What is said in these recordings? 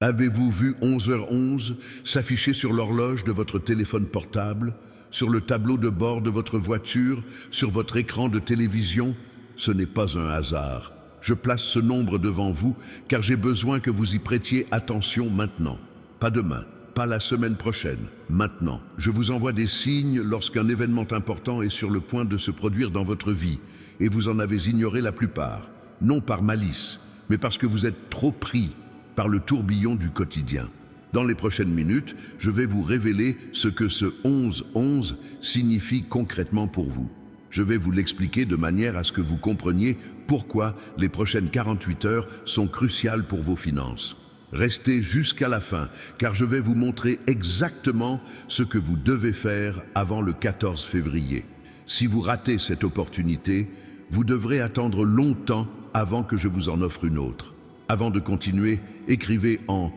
Avez-vous vu 11h11 s'afficher sur l'horloge de votre téléphone portable, sur le tableau de bord de votre voiture, sur votre écran de télévision? Ce n'est pas un hasard. Je place ce nombre devant vous car j'ai besoin que vous y prêtiez attention maintenant. Pas demain, pas la semaine prochaine, maintenant. Je vous envoie des signes lorsqu'un événement important est sur le point de se produire dans votre vie et vous en avez ignoré la plupart. Non par malice, mais parce que vous êtes trop pris par le tourbillon du quotidien. Dans les prochaines minutes, je vais vous révéler ce que ce 11-11 signifie concrètement pour vous. Je vais vous l'expliquer de manière à ce que vous compreniez pourquoi les prochaines 48 heures sont cruciales pour vos finances. Restez jusqu'à la fin, car je vais vous montrer exactement ce que vous devez faire avant le 14 février. Si vous ratez cette opportunité, vous devrez attendre longtemps avant que je vous en offre une autre. Avant de continuer, écrivez en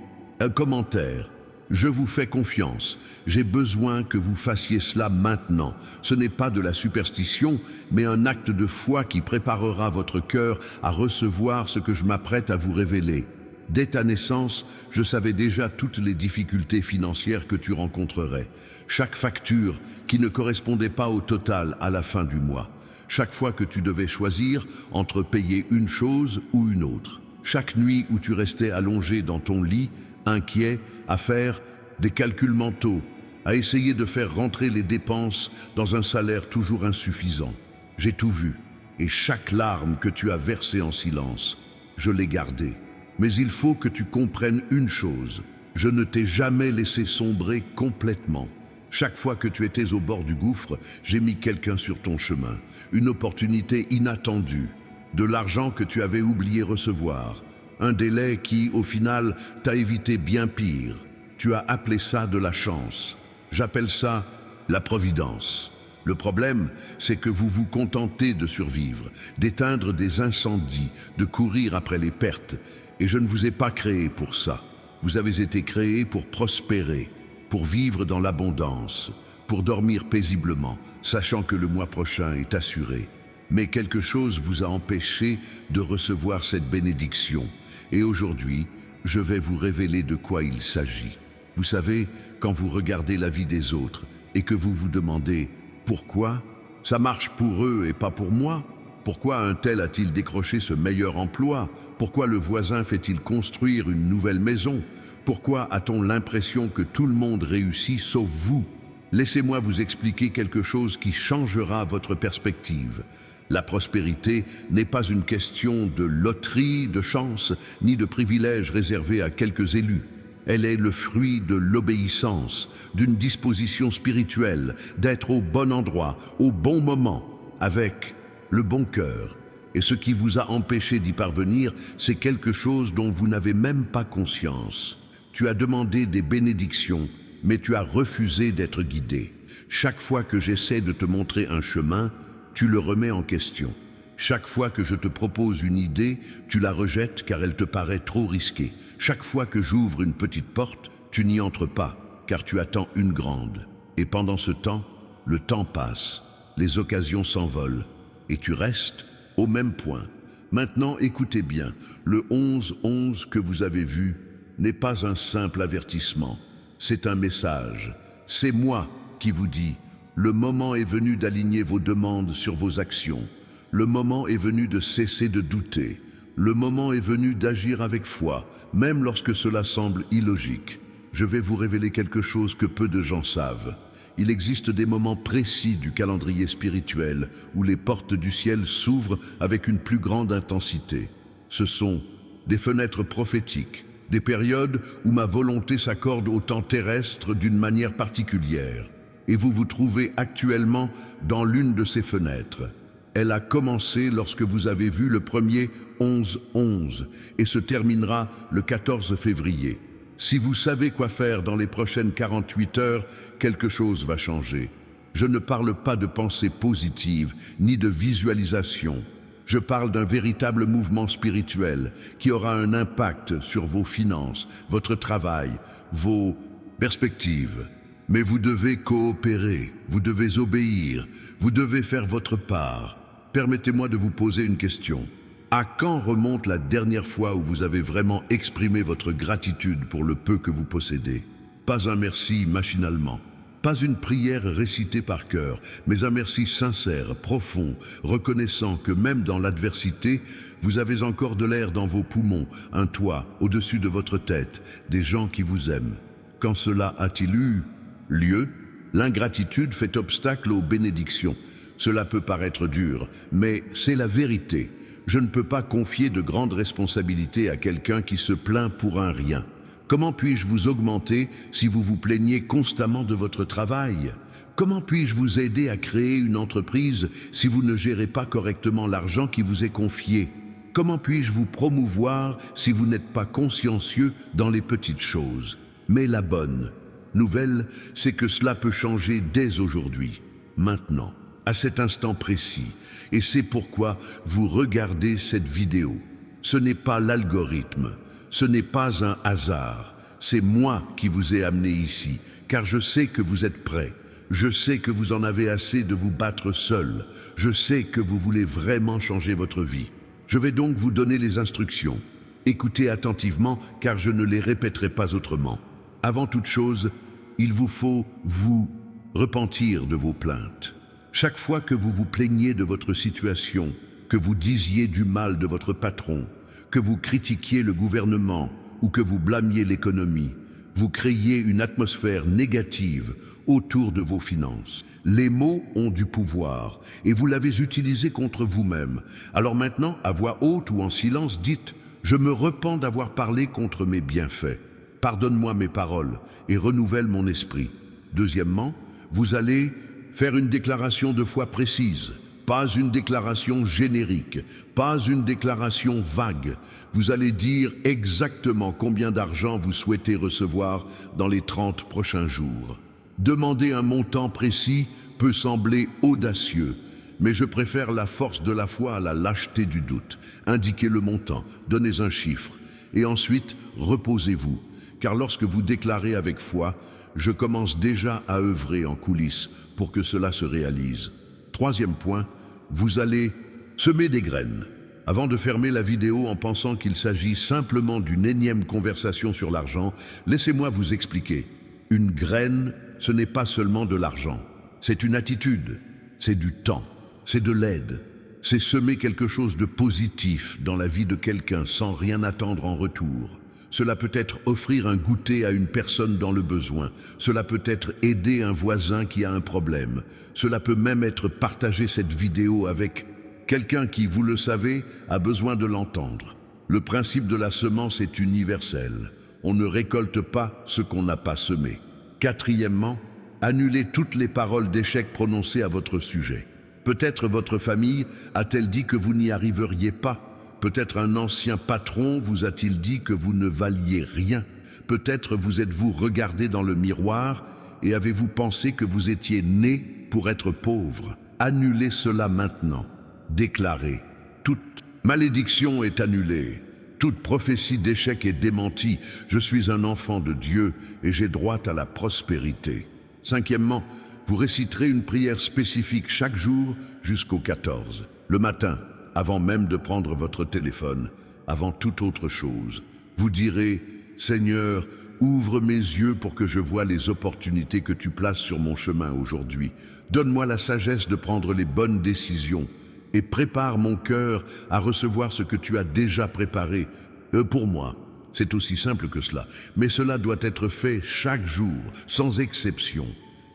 commentaire. Je vous fais confiance. J'ai besoin que vous fassiez cela maintenant. Ce n'est pas de la superstition, mais un acte de foi qui préparera votre cœur à recevoir ce que je m'apprête à vous révéler. Dès ta naissance, je savais déjà toutes les difficultés financières que tu rencontrerais. Chaque facture qui ne correspondait pas au total à la fin du mois. Chaque fois que tu devais choisir entre payer une chose ou une autre. Chaque nuit où tu restais allongé dans ton lit, inquiet, à faire des calculs mentaux, à essayer de faire rentrer les dépenses dans un salaire toujours insuffisant. J'ai tout vu, et chaque larme que tu as versée en silence, je l'ai gardée. Mais il faut que tu comprennes une chose, je ne t'ai jamais laissé sombrer complètement. Chaque fois que tu étais au bord du gouffre, j'ai mis quelqu'un sur ton chemin, une opportunité inattendue. De l'argent que tu avais oublié recevoir, un délai qui, au final, t'a évité bien pire. Tu as appelé ça de la chance. J'appelle ça la providence. Le problème, c'est que vous vous contentez de survivre, d'éteindre des incendies, de courir après les pertes. Et je ne vous ai pas créé pour ça. Vous avez été créé pour prospérer, pour vivre dans l'abondance, pour dormir paisiblement, sachant que le mois prochain est assuré. Mais quelque chose vous a empêché de recevoir cette bénédiction. Et aujourd'hui, je vais vous révéler de quoi il s'agit. Vous savez, quand vous regardez la vie des autres et que vous vous demandez « Pourquoi ? Ça marche pour eux et pas pour moi ? Pourquoi un tel a-t-il décroché ce meilleur emploi ? Pourquoi le voisin fait-il construire une nouvelle maison ? Pourquoi a-t-on l'impression que tout le monde réussit sauf vous ? Laissez-moi vous expliquer quelque chose qui changera votre perspective. La prospérité n'est pas une question de loterie, de chance, ni de privilèges réservés à quelques élus. Elle est le fruit de l'obéissance, d'une disposition spirituelle, d'être au bon endroit, au bon moment, avec le bon cœur. Et ce qui vous a empêché d'y parvenir, c'est quelque chose dont vous n'avez même pas conscience. Tu as demandé des bénédictions, mais tu as refusé d'être guidé. Chaque fois que j'essaie de te montrer un chemin, tu le remets en question. Chaque fois que je te propose une idée, tu la rejettes car elle te paraît trop risquée. Chaque fois que j'ouvre une petite porte, tu n'y entres pas car tu attends une grande. Et pendant ce temps, le temps passe, les occasions s'envolent et tu restes au même point. Maintenant, écoutez bien, le 11-11 que vous avez vu n'est pas un simple avertissement, c'est un message. C'est moi qui vous dis. Le moment est venu d'aligner vos demandes sur vos actions. Le moment est venu de cesser de douter. Le moment est venu d'agir avec foi, même lorsque cela semble illogique. Je vais vous révéler quelque chose que peu de gens savent. Il existe des moments précis du calendrier spirituel où les portes du ciel s'ouvrent avec une plus grande intensité. Ce sont des fenêtres prophétiques, des périodes où ma volonté s'accorde au temps terrestre d'une manière particulière. Et vous vous trouvez actuellement dans l'une de ces fenêtres. Elle a commencé lorsque vous avez vu le premier 11-11 et se terminera le 14 février. Si vous savez quoi faire dans les prochaines 48 heures, quelque chose va changer. Je ne parle pas de pensée positive ni de visualisation. Je parle d'un véritable mouvement spirituel qui aura un impact sur vos finances, votre travail, vos perspectives. Mais vous devez coopérer, vous devez obéir, vous devez faire votre part. Permettez-moi de vous poser une question. À quand remonte la dernière fois où vous avez vraiment exprimé votre gratitude pour le peu que vous possédez? Pas un merci machinalement, pas une prière récitée par cœur, mais un merci sincère, profond, reconnaissant que même dans l'adversité, vous avez encore de l'air dans vos poumons, un toit au-dessus de votre tête, des gens qui vous aiment. Quand cela a-t-il eu lieu? L'ingratitude fait obstacle aux bénédictions. Cela peut paraître dur, mais c'est la vérité. Je ne peux pas confier de grandes responsabilités à quelqu'un qui se plaint pour un rien. Comment puis-je vous augmenter si vous vous plaignez constamment de votre travail? Comment puis-je vous aider à créer une entreprise si vous ne gérez pas correctement l'argent qui vous est confié? Comment puis-je vous promouvoir si vous n'êtes pas consciencieux dans les petites choses? Mais la bonne nouvelle, c'est que cela peut changer dès aujourd'hui, maintenant, à cet instant précis. Et c'est pourquoi vous regardez cette vidéo. Ce n'est pas l'algorithme, ce n'est pas un hasard. C'est moi qui vous ai amené ici, car je sais que vous êtes prêts. Je sais que vous en avez assez de vous battre seul. Je sais que vous voulez vraiment changer votre vie. Je vais donc vous donner les instructions. Écoutez attentivement, car je ne les répéterai pas autrement. Avant toute chose, il vous faut vous repentir de vos plaintes. Chaque fois que vous vous plaignez de votre situation, que vous disiez du mal de votre patron, que vous critiquiez le gouvernement ou que vous blâmiez l'économie, vous créiez une atmosphère négative autour de vos finances. Les mots ont du pouvoir et vous l'avez utilisé contre vous-même. Alors maintenant, à voix haute ou en silence, dites « Je me repens d'avoir parlé contre mes bienfaits. Pardonne-moi mes paroles et renouvelle mon esprit. » Deuxièmement, vous allez faire une déclaration de foi précise, pas une déclaration générique, pas une déclaration vague. Vous allez dire exactement combien d'argent vous souhaitez recevoir dans les 30 prochains jours. Demander un montant précis peut sembler audacieux, mais je préfère la force de la foi à la lâcheté du doute. Indiquez le montant, donnez un chiffre, et ensuite reposez-vous, car lorsque vous déclarez avec foi, je commence déjà à œuvrer en coulisses pour que cela se réalise. Troisième point, vous allez semer des graines. Avant de fermer la vidéo en pensant qu'il s'agit simplement d'une énième conversation sur l'argent, laissez-moi vous expliquer. Une graine, ce n'est pas seulement de l'argent. C'est une attitude, c'est du temps, c'est de l'aide. C'est semer quelque chose de positif dans la vie de quelqu'un sans rien attendre en retour. Cela peut être offrir un goûter à une personne dans le besoin. Cela peut être aider un voisin qui a un problème. Cela peut même être partager cette vidéo avec quelqu'un qui, vous le savez, a besoin de l'entendre. Le principe de la semence est universel. On ne récolte pas ce qu'on n'a pas semé. Quatrièmement, annulez toutes les paroles d'échec prononcées à votre sujet. Peut-être votre famille a-t-elle dit que vous n'y arriveriez pas. Peut-être un ancien patron vous a-t-il dit que vous ne valiez rien. Peut-être vous êtes-vous regardé dans le miroir et avez-vous pensé que vous étiez né pour être pauvre. Annulez cela maintenant. Déclarez. Toute malédiction est annulée. Toute prophétie d'échec est démentie. Je suis un enfant de Dieu et j'ai droit à la prospérité. Cinquièmement, vous réciterez une prière spécifique chaque jour jusqu'au 14. Le matin, avant même de prendre votre téléphone, avant toute autre chose, vous direz « Seigneur, ouvre mes yeux pour que je voie les opportunités que tu places sur mon chemin aujourd'hui. Donne-moi la sagesse de prendre les bonnes décisions et prépare mon cœur à recevoir ce que tu as déjà préparé pour moi. » C'est aussi simple que cela, mais cela doit être fait chaque jour, sans exception.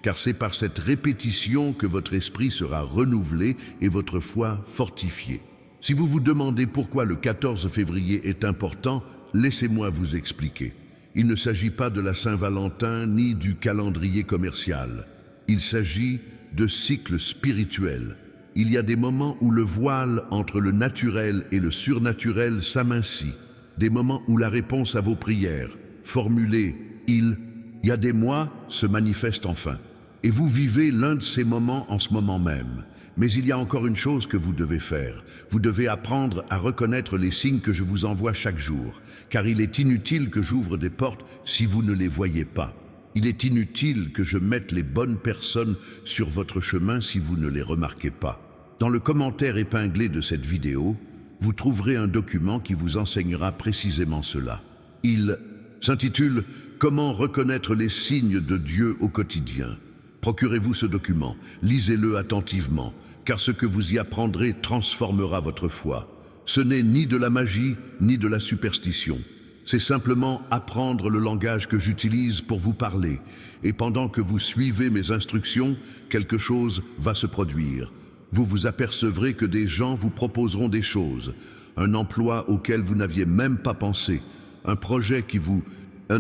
Car c'est par cette répétition que votre esprit sera renouvelé et votre foi fortifiée. Si vous vous demandez pourquoi le 14 février est important, laissez-moi vous expliquer. Il ne s'agit pas de la Saint-Valentin ni du calendrier commercial. Il s'agit de cycles spirituels. Il y a des moments où le voile entre le naturel et le surnaturel s'amincit. Des moments où la réponse à vos prières, formulées « il y a des mois » se manifeste enfin. Et vous vivez l'un de ces moments en ce moment même. Mais il y a encore une chose que vous devez faire. Vous devez apprendre à reconnaître les signes que je vous envoie chaque jour. Car il est inutile que j'ouvre des portes si vous ne les voyez pas. Il est inutile que je mette les bonnes personnes sur votre chemin si vous ne les remarquez pas. Dans le commentaire épinglé de cette vidéo, vous trouverez un document qui vous enseignera précisément cela. Il s'intitule « Comment reconnaître les signes de Dieu au quotidien ». Procurez-vous ce document, lisez-le attentivement, car ce que vous y apprendrez transformera votre foi. Ce n'est ni de la magie, ni de la superstition. C'est simplement apprendre le langage que j'utilise pour vous parler. Et pendant que vous suivez mes instructions, quelque chose va se produire. Vous vous apercevrez que des gens vous proposeront des choses, un emploi auquel vous n'aviez même pas pensé, un projet qui vous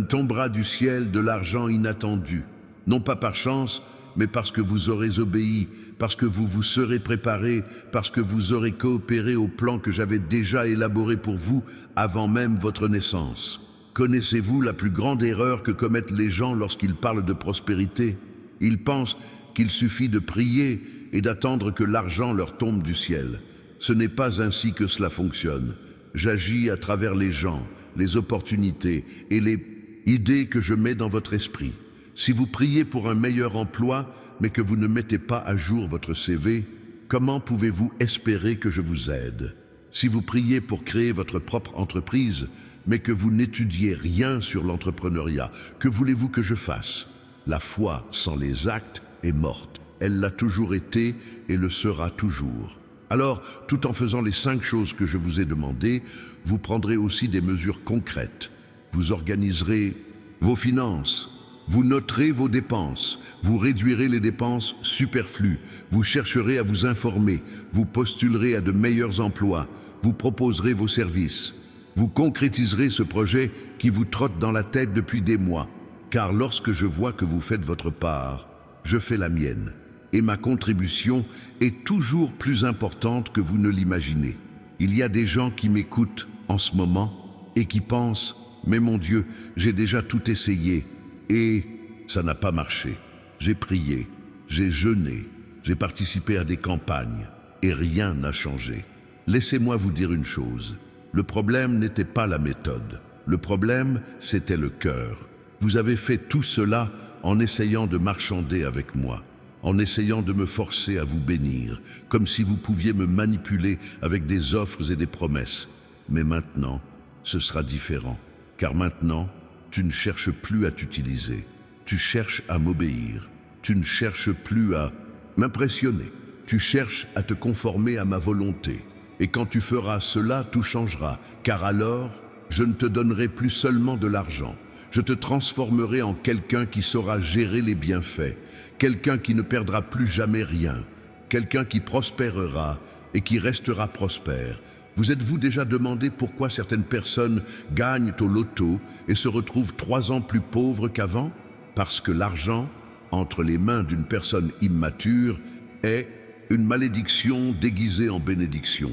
tombera du ciel de l'argent inattendu, non pas par chance, mais parce que vous aurez obéi, parce que vous vous serez préparé, parce que vous aurez coopéré au plan que j'avais déjà élaboré pour vous avant même votre naissance. Connaissez-vous la plus grande erreur que commettent les gens lorsqu'ils parlent de prospérité? Ils pensent qu'il suffit de prier et d'attendre que l'argent leur tombe du ciel. Ce n'est pas ainsi que cela fonctionne. J'agis à travers les gens, les opportunités et les idées que je mets dans votre esprit. Si vous priez pour un meilleur emploi, mais que vous ne mettez pas à jour votre CV, comment pouvez-vous espérer que je vous aide? Si vous priez pour créer votre propre entreprise, mais que vous n'étudiez rien sur l'entrepreneuriat, que voulez-vous que je fasse? La foi sans les actes est morte. Elle l'a toujours été et le sera toujours. Alors, tout en faisant les 5 choses que je vous ai demandées, vous prendrez aussi des mesures concrètes. Vous organiserez vos finances. Vous noterez vos dépenses, vous réduirez les dépenses superflues, vous chercherez à vous informer, vous postulerez à de meilleurs emplois, vous proposerez vos services. Vous concrétiserez ce projet qui vous trotte dans la tête depuis des mois, car lorsque je vois que vous faites votre part, je fais la mienne. Et ma contribution est toujours plus importante que vous ne l'imaginez. Il y a des gens qui m'écoutent en ce moment et qui pensent « Mais mon Dieu, j'ai déjà tout essayé ». Et ça n'a pas marché. J'ai prié, j'ai jeûné, j'ai participé à des campagnes et rien n'a changé. Laissez-moi vous dire une chose. Le problème n'était pas la méthode. Le problème, c'était le cœur. Vous avez fait tout cela en essayant de marchander avec moi, en essayant de me forcer à vous bénir, comme si vous pouviez me manipuler avec des offres et des promesses. Mais maintenant, ce sera différent, car maintenant, tu ne cherches plus à t'utiliser, tu cherches à m'obéir, tu ne cherches plus à m'impressionner, tu cherches à te conformer à ma volonté. Et quand tu feras cela, tout changera, car alors, je ne te donnerai plus seulement de l'argent, je te transformerai en quelqu'un qui saura gérer les bienfaits, quelqu'un qui ne perdra plus jamais rien, quelqu'un qui prospérera et qui restera prospère. Vous êtes-vous déjà demandé pourquoi certaines personnes gagnent au loto et se retrouvent 3 ans plus pauvres qu'avant? Parce que l'argent, entre les mains d'une personne immature, est une malédiction déguisée en bénédiction.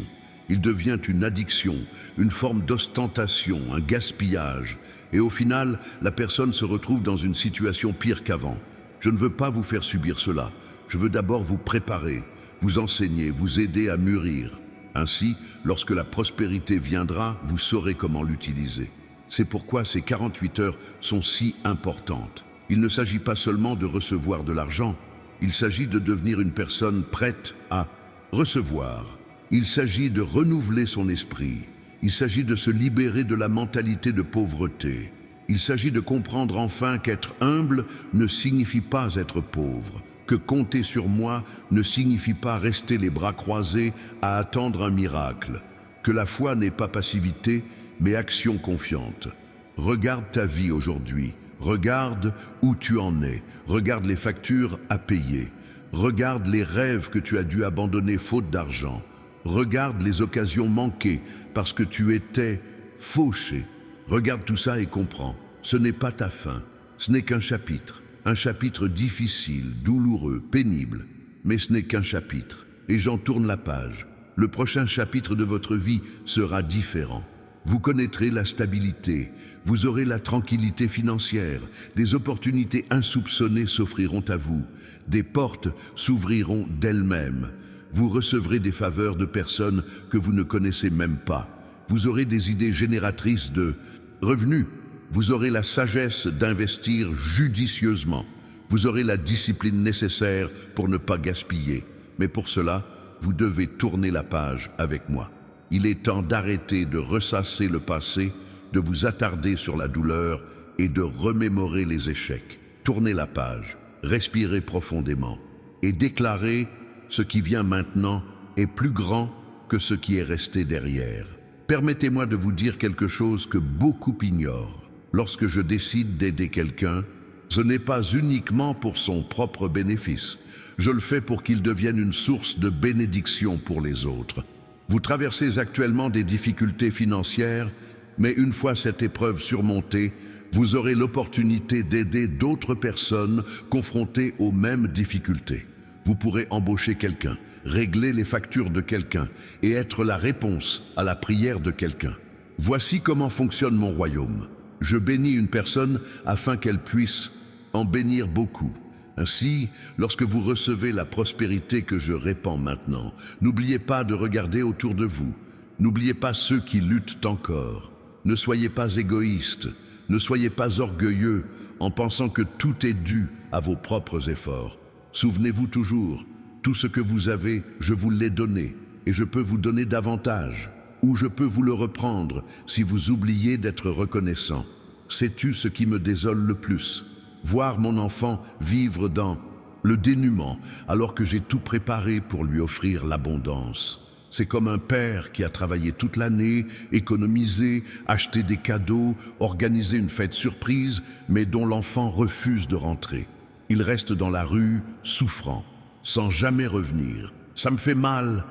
Il devient une addiction, une forme d'ostentation, un gaspillage. Et au final, la personne se retrouve dans une situation pire qu'avant. Je ne veux pas vous faire subir cela. Je veux d'abord vous préparer, vous enseigner, vous aider à mûrir. Ainsi, lorsque la prospérité viendra, vous saurez comment l'utiliser. C'est pourquoi ces 48 heures sont si importantes. Il ne s'agit pas seulement de recevoir de l'argent, il s'agit de devenir une personne prête à recevoir. Il s'agit de renouveler son esprit. Il s'agit de se libérer de la mentalité de pauvreté. Il s'agit de comprendre enfin qu'être humble ne signifie pas être pauvre. Que compter sur moi ne signifie pas rester les bras croisés à attendre un miracle. Que la foi n'est pas passivité, mais action confiante. Regarde ta vie aujourd'hui. Regarde où tu en es. Regarde les factures à payer. Regarde les rêves que tu as dû abandonner faute d'argent. Regarde les occasions manquées parce que tu étais fauché. Regarde tout ça et comprends. Ce n'est pas ta fin. Ce n'est qu'un chapitre. Un chapitre difficile, douloureux, pénible, mais ce n'est qu'un chapitre. Et j'en tourne la page. Le prochain chapitre de votre vie sera différent. Vous connaîtrez la stabilité, vous aurez la tranquillité financière, des opportunités insoupçonnées s'offriront à vous, des portes s'ouvriront d'elles-mêmes. Vous recevrez des faveurs de personnes que vous ne connaissez même pas. Vous aurez des idées génératrices de revenus. Vous aurez la sagesse d'investir judicieusement. Vous aurez la discipline nécessaire pour ne pas gaspiller. Mais pour cela, vous devez tourner la page avec moi. Il est temps d'arrêter de ressasser le passé, de vous attarder sur la douleur et de remémorer les échecs. Tournez la page, respirez profondément et déclarez: ce qui vient maintenant est plus grand que ce qui est resté derrière. Permettez-moi de vous dire quelque chose que beaucoup ignorent. Lorsque je décide d'aider quelqu'un, ce n'est pas uniquement pour son propre bénéfice. Je le fais pour qu'il devienne une source de bénédiction pour les autres. Vous traversez actuellement des difficultés financières, mais une fois cette épreuve surmontée, vous aurez l'opportunité d'aider d'autres personnes confrontées aux mêmes difficultés. Vous pourrez embaucher quelqu'un, régler les factures de quelqu'un et être la réponse à la prière de quelqu'un. Voici comment fonctionne mon royaume. Je bénis une personne afin qu'elle puisse en bénir beaucoup. Ainsi, lorsque vous recevez la prospérité que je répands maintenant, n'oubliez pas de regarder autour de vous. N'oubliez pas ceux qui luttent encore. Ne soyez pas égoïstes. Ne soyez pas orgueilleux en pensant que tout est dû à vos propres efforts. Souvenez-vous toujours, tout ce que vous avez, je vous l'ai donné, et je peux vous donner davantage, ou je peux vous le reprendre si vous oubliez d'être reconnaissant. Sais-tu ce qui me désole le plus? Voir mon enfant vivre dans le dénuement alors que j'ai tout préparé pour lui offrir l'abondance. C'est comme un père qui a travaillé toute l'année, économisé, acheté des cadeaux, organisé une fête surprise, mais dont l'enfant refuse de rentrer. Il reste dans la rue, souffrant, sans jamais revenir. Ça me fait mal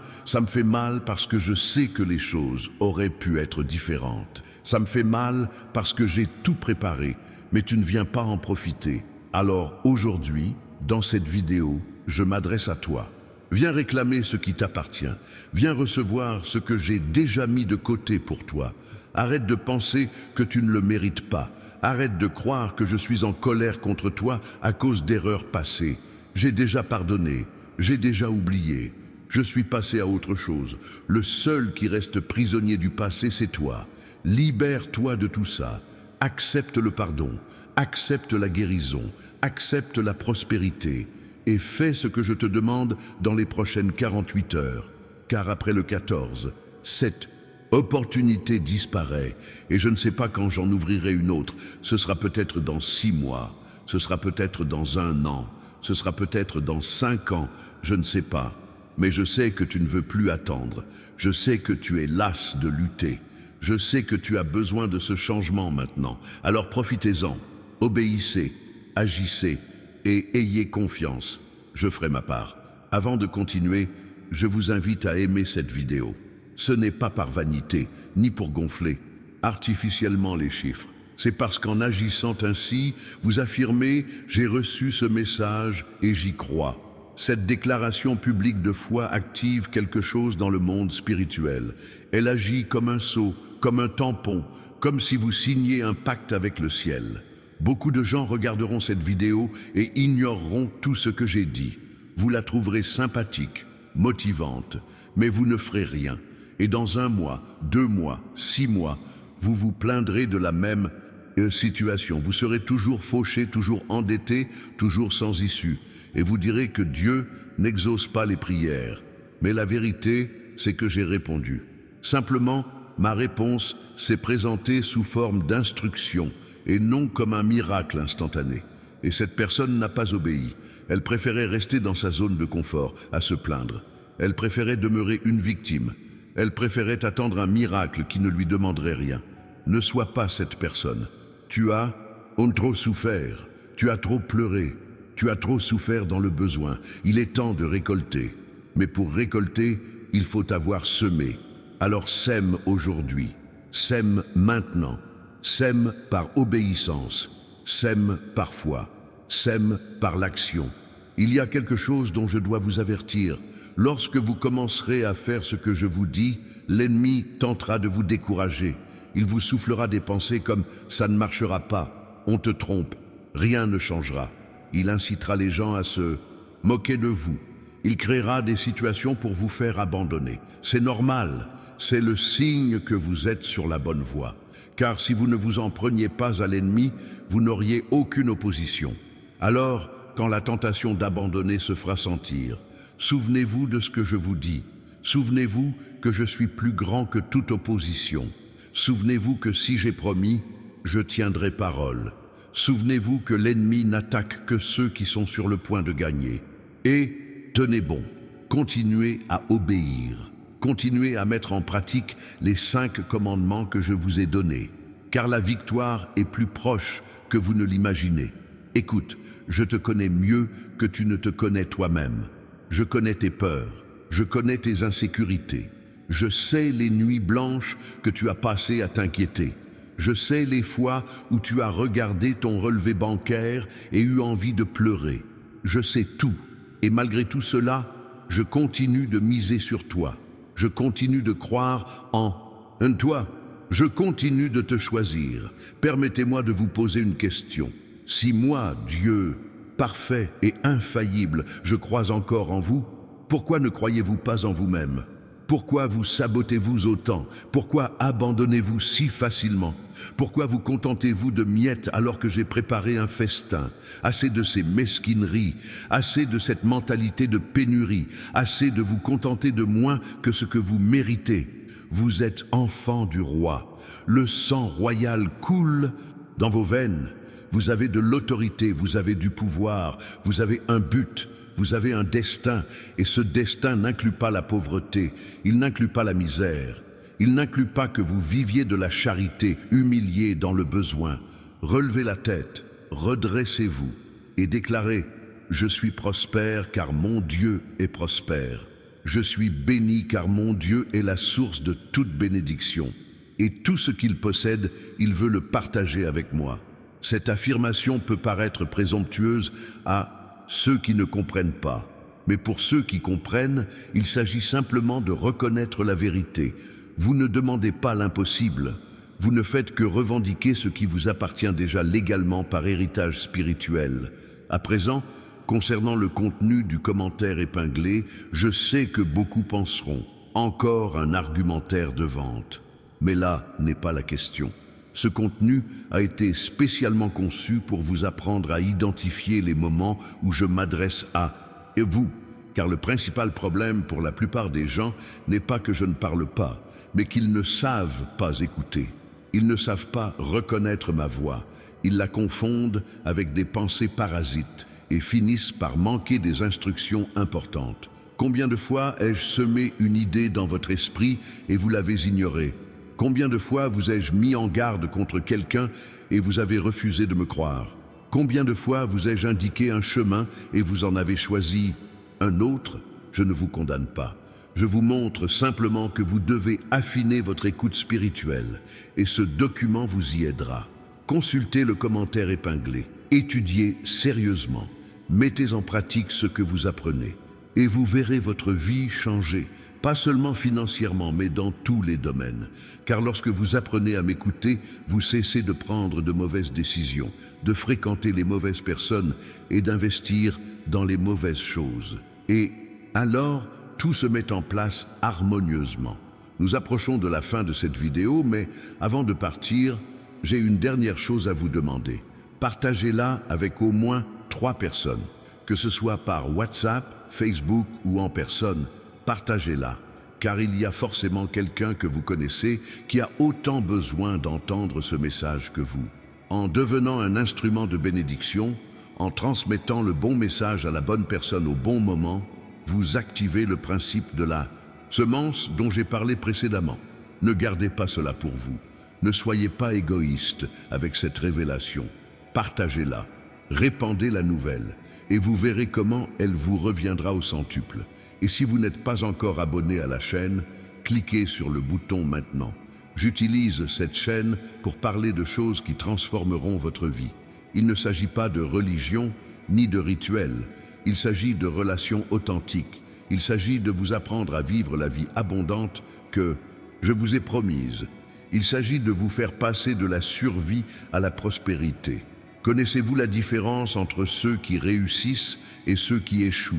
parce que je sais que les choses auraient pu être différentes. Ça me fait mal parce que j'ai tout préparé, mais tu ne viens pas en profiter. Alors aujourd'hui, dans cette vidéo, je m'adresse à toi. Viens réclamer ce qui t'appartient. Viens recevoir ce que j'ai déjà mis de côté pour toi. Arrête de penser que tu ne le mérites pas. Arrête de croire que je suis en colère contre toi à cause d'erreurs passées. J'ai déjà pardonné. J'ai déjà oublié. Je suis passé à autre chose. Le seul qui reste prisonnier du passé, c'est toi. Libère-toi de tout ça. Accepte le pardon. Accepte la guérison. Accepte la prospérité. Et fais ce que je te demande dans les prochaines 48 heures. Car après le 14, cette opportunité disparaît et je ne sais pas quand j'en ouvrirai une autre. Ce sera peut-être dans 6 mois, ce sera peut-être dans 1 an, ce sera peut-être dans 5 ans, je ne sais pas. Mais je sais que tu ne veux plus attendre. Je sais que tu es las de lutter. Je sais que tu as besoin de ce changement maintenant. Alors profitez-en, obéissez, agissez et ayez confiance. Je ferai ma part. Avant de continuer, je vous invite à aimer cette vidéo. Ce n'est pas par vanité, ni pour gonfler artificiellement les chiffres. C'est parce qu'en agissant ainsi, vous affirmez « J'ai reçu ce message et j'y crois ». Cette déclaration publique de foi active quelque chose dans le monde spirituel. Elle agit comme un sceau, comme un tampon, comme si vous signiez un pacte avec le ciel. Beaucoup de gens regarderont cette vidéo et ignoreront tout ce que j'ai dit. Vous la trouverez sympathique, motivante, mais vous ne ferez rien. Et dans 1 mois, 2 mois, 6 mois, vous vous plaindrez de la même situation. Vous serez toujours fauché, toujours endetté, toujours sans issue. Et vous direz que Dieu n'exauce pas les prières. Mais la vérité, c'est que j'ai répondu. Simplement, ma réponse s'est présentée sous forme d'instruction et non comme un miracle instantané. Et cette personne n'a pas obéi. Elle préférait rester dans sa zone de confort, à se plaindre. Elle préférait demeurer une victime. Elle préférait attendre un miracle qui ne lui demanderait rien. Ne sois pas cette personne. Tu as trop souffert. Tu as trop pleuré. Tu as trop souffert dans le besoin. Il est temps de récolter. Mais pour récolter, il faut avoir semé. Alors sème aujourd'hui. Sème maintenant. Sème par obéissance. Sème par foi. Sème par l'action. Il y a quelque chose dont je dois vous avertir. Lorsque vous commencerez à faire ce que je vous dis, l'ennemi tentera de vous décourager. Il vous soufflera des pensées comme « ça ne marchera pas, on te trompe, rien ne changera ». Il incitera les gens à se moquer de vous. Il créera des situations pour vous faire abandonner. C'est normal, c'est le signe que vous êtes sur la bonne voie. Car si vous ne vous en preniez pas à l'ennemi, vous n'auriez aucune opposition. Alors, quand la tentation d'abandonner se fera sentir, souvenez-vous de ce que je vous dis. Souvenez-vous que je suis plus grand que toute opposition. Souvenez-vous que si j'ai promis, je tiendrai parole. Souvenez-vous que l'ennemi n'attaque que ceux qui sont sur le point de gagner. Et tenez bon, continuez à obéir. Continuez à mettre en pratique les 5 commandements que je vous ai donnés, car la victoire est plus proche que vous ne l'imaginez. Écoute, je te connais mieux que tu ne te connais toi-même. Je connais tes peurs, je connais tes insécurités. Je sais les nuits blanches que tu as passées à t'inquiéter. Je sais les fois où tu as regardé ton relevé bancaire et eu envie de pleurer. Je sais tout. Et malgré tout cela, je continue de miser sur toi. Je continue de croire en toi. Je continue de te choisir. Permettez-moi de vous poser une question. Si moi, Dieu, parfait et infaillible, je crois encore en vous, pourquoi ne croyez-vous pas en vous-même ? Pourquoi vous sabotez-vous autant? Pourquoi abandonnez-vous si facilement? Pourquoi vous contentez-vous de miettes alors que j'ai préparé un festin? Assez de ces mesquineries, assez de cette mentalité de pénurie, assez de vous contenter de moins que ce que vous méritez. Vous êtes enfant du roi. Le sang royal coule dans vos veines. Vous avez de l'autorité, vous avez du pouvoir, vous avez un but. Vous avez un destin, et ce destin n'inclut pas la pauvreté, il n'inclut pas la misère, il n'inclut pas que vous viviez de la charité, humilié dans le besoin. Relevez la tête, redressez-vous, et déclarez « Je suis prospère car mon Dieu est prospère. Je suis béni car mon Dieu est la source de toute bénédiction. Et tout ce qu'il possède, il veut le partager avec moi. » Cette affirmation peut paraître présomptueuse à ceux qui ne comprennent pas. Mais pour ceux qui comprennent, il s'agit simplement de reconnaître la vérité. Vous ne demandez pas l'impossible. Vous ne faites que revendiquer ce qui vous appartient déjà légalement par héritage spirituel. À présent, concernant le contenu du commentaire épinglé, je sais que beaucoup penseront « encore un argumentaire de vente ». Mais là n'est pas la question. Ce contenu a été spécialement conçu pour vous apprendre à identifier les moments où je m'adresse à vous, car le principal problème pour la plupart des gens n'est pas que je ne parle pas, mais qu'ils ne savent pas écouter. Ils ne savent pas reconnaître ma voix. Ils la confondent avec des pensées parasites et finissent par manquer des instructions importantes. Combien de fois ai-je semé une idée dans votre esprit et vous l'avez ignorée? Combien de fois vous ai-je mis en garde contre quelqu'un et vous avez refusé de me croire? Combien de fois vous ai-je indiqué un chemin et vous en avez choisi un autre? Je ne vous condamne pas. Je vous montre simplement que vous devez affiner votre écoute spirituelle et ce document vous y aidera. Consultez le commentaire épinglé. Étudiez sérieusement. Mettez en pratique ce que vous apprenez. Et vous verrez votre vie changer, pas seulement financièrement, mais dans tous les domaines. Car lorsque vous apprenez à m'écouter, vous cessez de prendre de mauvaises décisions, de fréquenter les mauvaises personnes et d'investir dans les mauvaises choses. Et alors, tout se met en place harmonieusement. Nous approchons de la fin de cette vidéo, mais avant de partir, j'ai une dernière chose à vous demander. Partagez-la avec au moins 3 personnes. Que ce soit par WhatsApp, Facebook ou en personne, partagez-la, car il y a forcément quelqu'un que vous connaissez qui a autant besoin d'entendre ce message que vous. En devenant un instrument de bénédiction, en transmettant le bon message à la bonne personne au bon moment, vous activez le principe de la semence dont j'ai parlé précédemment. Ne gardez pas cela pour vous. Ne soyez pas égoïste avec cette révélation. Partagez-la, répandez la nouvelle. Et vous verrez comment elle vous reviendra au centuple. Et si vous n'êtes pas encore abonné à la chaîne, cliquez sur le bouton maintenant. J'utilise cette chaîne pour parler de choses qui transformeront votre vie. Il ne s'agit pas de religion ni de rituel. Il s'agit de relations authentiques. Il s'agit de vous apprendre à vivre la vie abondante que je vous ai promise. Il s'agit de vous faire passer de la survie à la prospérité. Connaissez-vous la différence entre ceux qui réussissent et ceux qui échouent?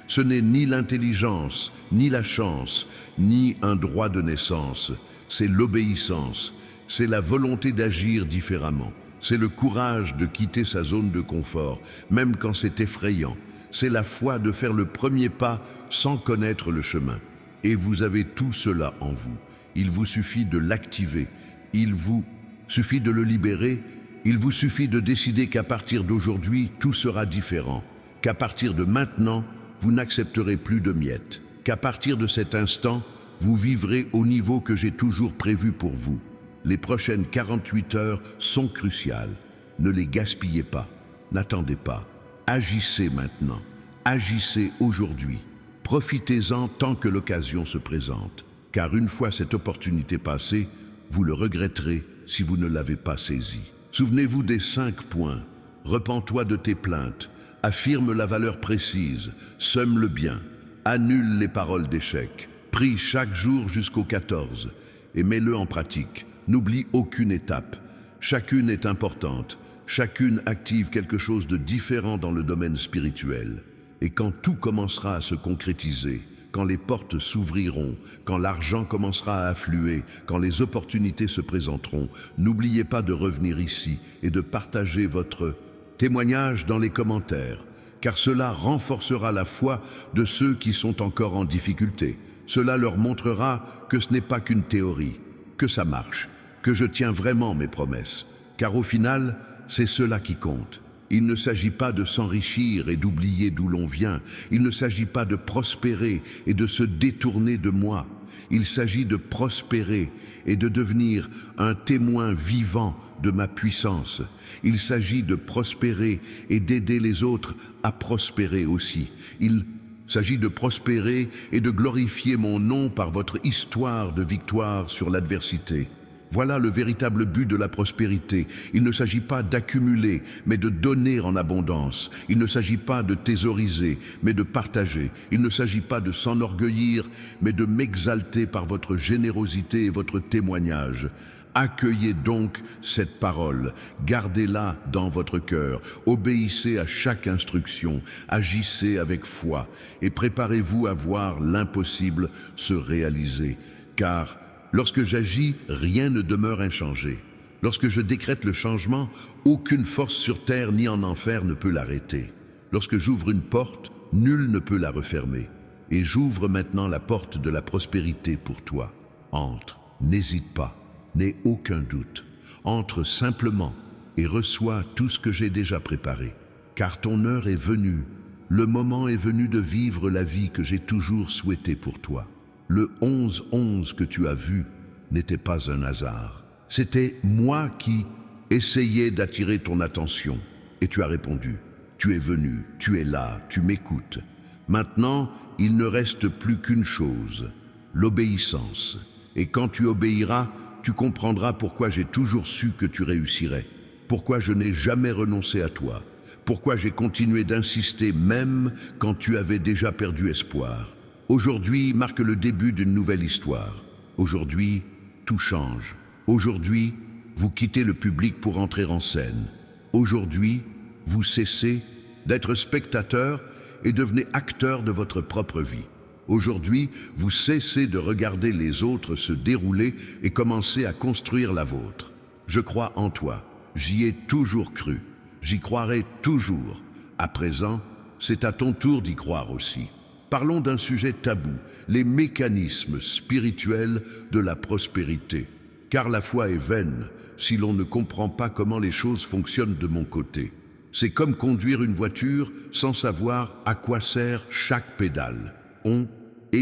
Ce n'est ni l'intelligence, ni la chance, ni un droit de naissance. C'est l'obéissance, c'est la volonté d'agir différemment. C'est le courage de quitter sa zone de confort, même quand c'est effrayant. C'est la foi de faire le premier pas sans connaître le chemin. Et vous avez tout cela en vous. Il vous suffit de l'activer. Il vous suffit de le libérer. Il vous suffit de décider qu'à partir d'aujourd'hui, tout sera différent. Qu'à partir de maintenant, vous n'accepterez plus de miettes. Qu'à partir de cet instant, vous vivrez au niveau que j'ai toujours prévu pour vous. Les prochaines 48 heures sont cruciales. Ne les gaspillez pas. N'attendez pas. Agissez maintenant. Agissez aujourd'hui. Profitez-en tant que l'occasion se présente, car une fois cette opportunité passée, vous le regretterez si vous ne l'avez pas saisi. Souvenez-vous des 5 points. Repens-toi de tes plaintes. Affirme la valeur précise. Sème le bien. Annule les paroles d'échec. Prie chaque jour jusqu'au 14 et mets-le en pratique. N'oublie aucune étape. Chacune est importante. Chacune active quelque chose de différent dans le domaine spirituel. Et quand tout commencera à se concrétiser, quand les portes s'ouvriront, quand l'argent commencera à affluer, quand les opportunités se présenteront, n'oubliez pas de revenir ici et de partager votre témoignage dans les commentaires, car cela renforcera la foi de ceux qui sont encore en difficulté. Cela leur montrera que ce n'est pas qu'une théorie, que ça marche, que je tiens vraiment mes promesses, car au final, c'est cela qui compte. Il ne s'agit pas de s'enrichir et d'oublier d'où l'on vient. Il ne s'agit pas de prospérer et de se détourner de moi. Il s'agit de prospérer et de devenir un témoin vivant de ma puissance. Il s'agit de prospérer et d'aider les autres à prospérer aussi. Il s'agit de prospérer et de glorifier mon nom par votre histoire de victoire sur l'adversité. Voilà le véritable but de la prospérité. Il ne s'agit pas d'accumuler, mais de donner en abondance. Il ne s'agit pas de thésauriser, mais de partager. Il ne s'agit pas de s'enorgueillir, mais de m'exalter par votre générosité et votre témoignage. Accueillez donc cette parole, gardez-la dans votre cœur, obéissez à chaque instruction, agissez avec foi et préparez-vous à voir l'impossible se réaliser. Car lorsque j'agis, rien ne demeure inchangé. Lorsque je décrète le changement, aucune force sur terre ni en enfer ne peut l'arrêter. Lorsque j'ouvre une porte, nul ne peut la refermer. Et j'ouvre maintenant la porte de la prospérité pour toi. Entre, n'hésite pas, n'aie aucun doute. Entre simplement et reçois tout ce que j'ai déjà préparé. Car ton heure est venue, le moment est venu de vivre la vie que j'ai toujours souhaitée pour toi. Le 11-11 que tu as vu n'était pas un hasard. C'était moi qui essayais d'attirer ton attention. Et tu as répondu. Tu es venu, tu es là, tu m'écoutes. Maintenant, il ne reste plus qu'une chose, l'obéissance. Et quand tu obéiras, tu comprendras pourquoi j'ai toujours su que tu réussirais. Pourquoi je n'ai jamais renoncé à toi. Pourquoi j'ai continué d'insister même quand tu avais déjà perdu espoir. Aujourd'hui marque le début d'une nouvelle histoire. Aujourd'hui, tout change. Aujourd'hui, vous quittez le public pour entrer en scène. Aujourd'hui, vous cessez d'être spectateur et devenez acteur de votre propre vie. Aujourd'hui, vous cessez de regarder les autres se dérouler et commencez à construire la vôtre. Je crois en toi. J'y ai toujours cru. J'y croirai toujours. À présent, c'est à ton tour d'y croire aussi. Parlons d'un sujet tabou, les mécanismes spirituels de la prospérité. Car la foi est vaine si l'on ne comprend pas comment les choses fonctionnent de mon côté. C'est comme conduire une voiture sans savoir à quoi sert chaque pédale. On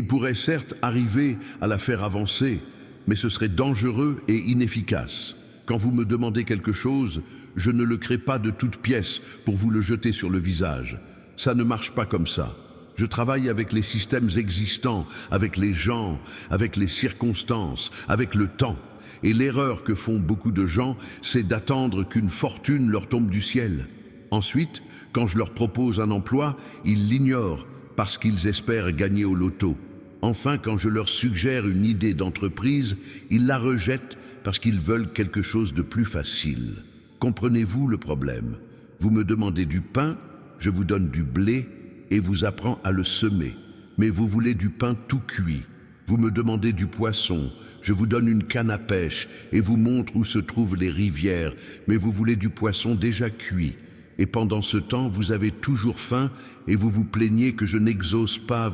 pourrait certes arriver à la faire avancer, mais ce serait dangereux et inefficace. Quand vous me demandez quelque chose, je ne le crée pas de toutes pièces pour vous le jeter sur le visage. Ça ne marche pas comme ça. Je travaille avec les systèmes existants, avec les gens, avec les circonstances, avec le temps. Et l'erreur que font beaucoup de gens, c'est d'attendre qu'une fortune leur tombe du ciel. Ensuite, quand je leur propose un emploi, ils l'ignorent parce qu'ils espèrent gagner au loto. Enfin, quand je leur suggère une idée d'entreprise, ils la rejettent parce qu'ils veulent quelque chose de plus facile. Comprenez-vous le problème? Vous me demandez du pain, je vous donne du blé, et vous apprend à le semer. Mais vous voulez du pain tout cuit. Vous me demandez du poisson, je vous donne une canne à pêche et vous montre où se trouvent les rivières, mais vous voulez du poisson déjà cuit. Et pendant ce temps, vous avez toujours faim et vous vous plaignez que je n'exauce pas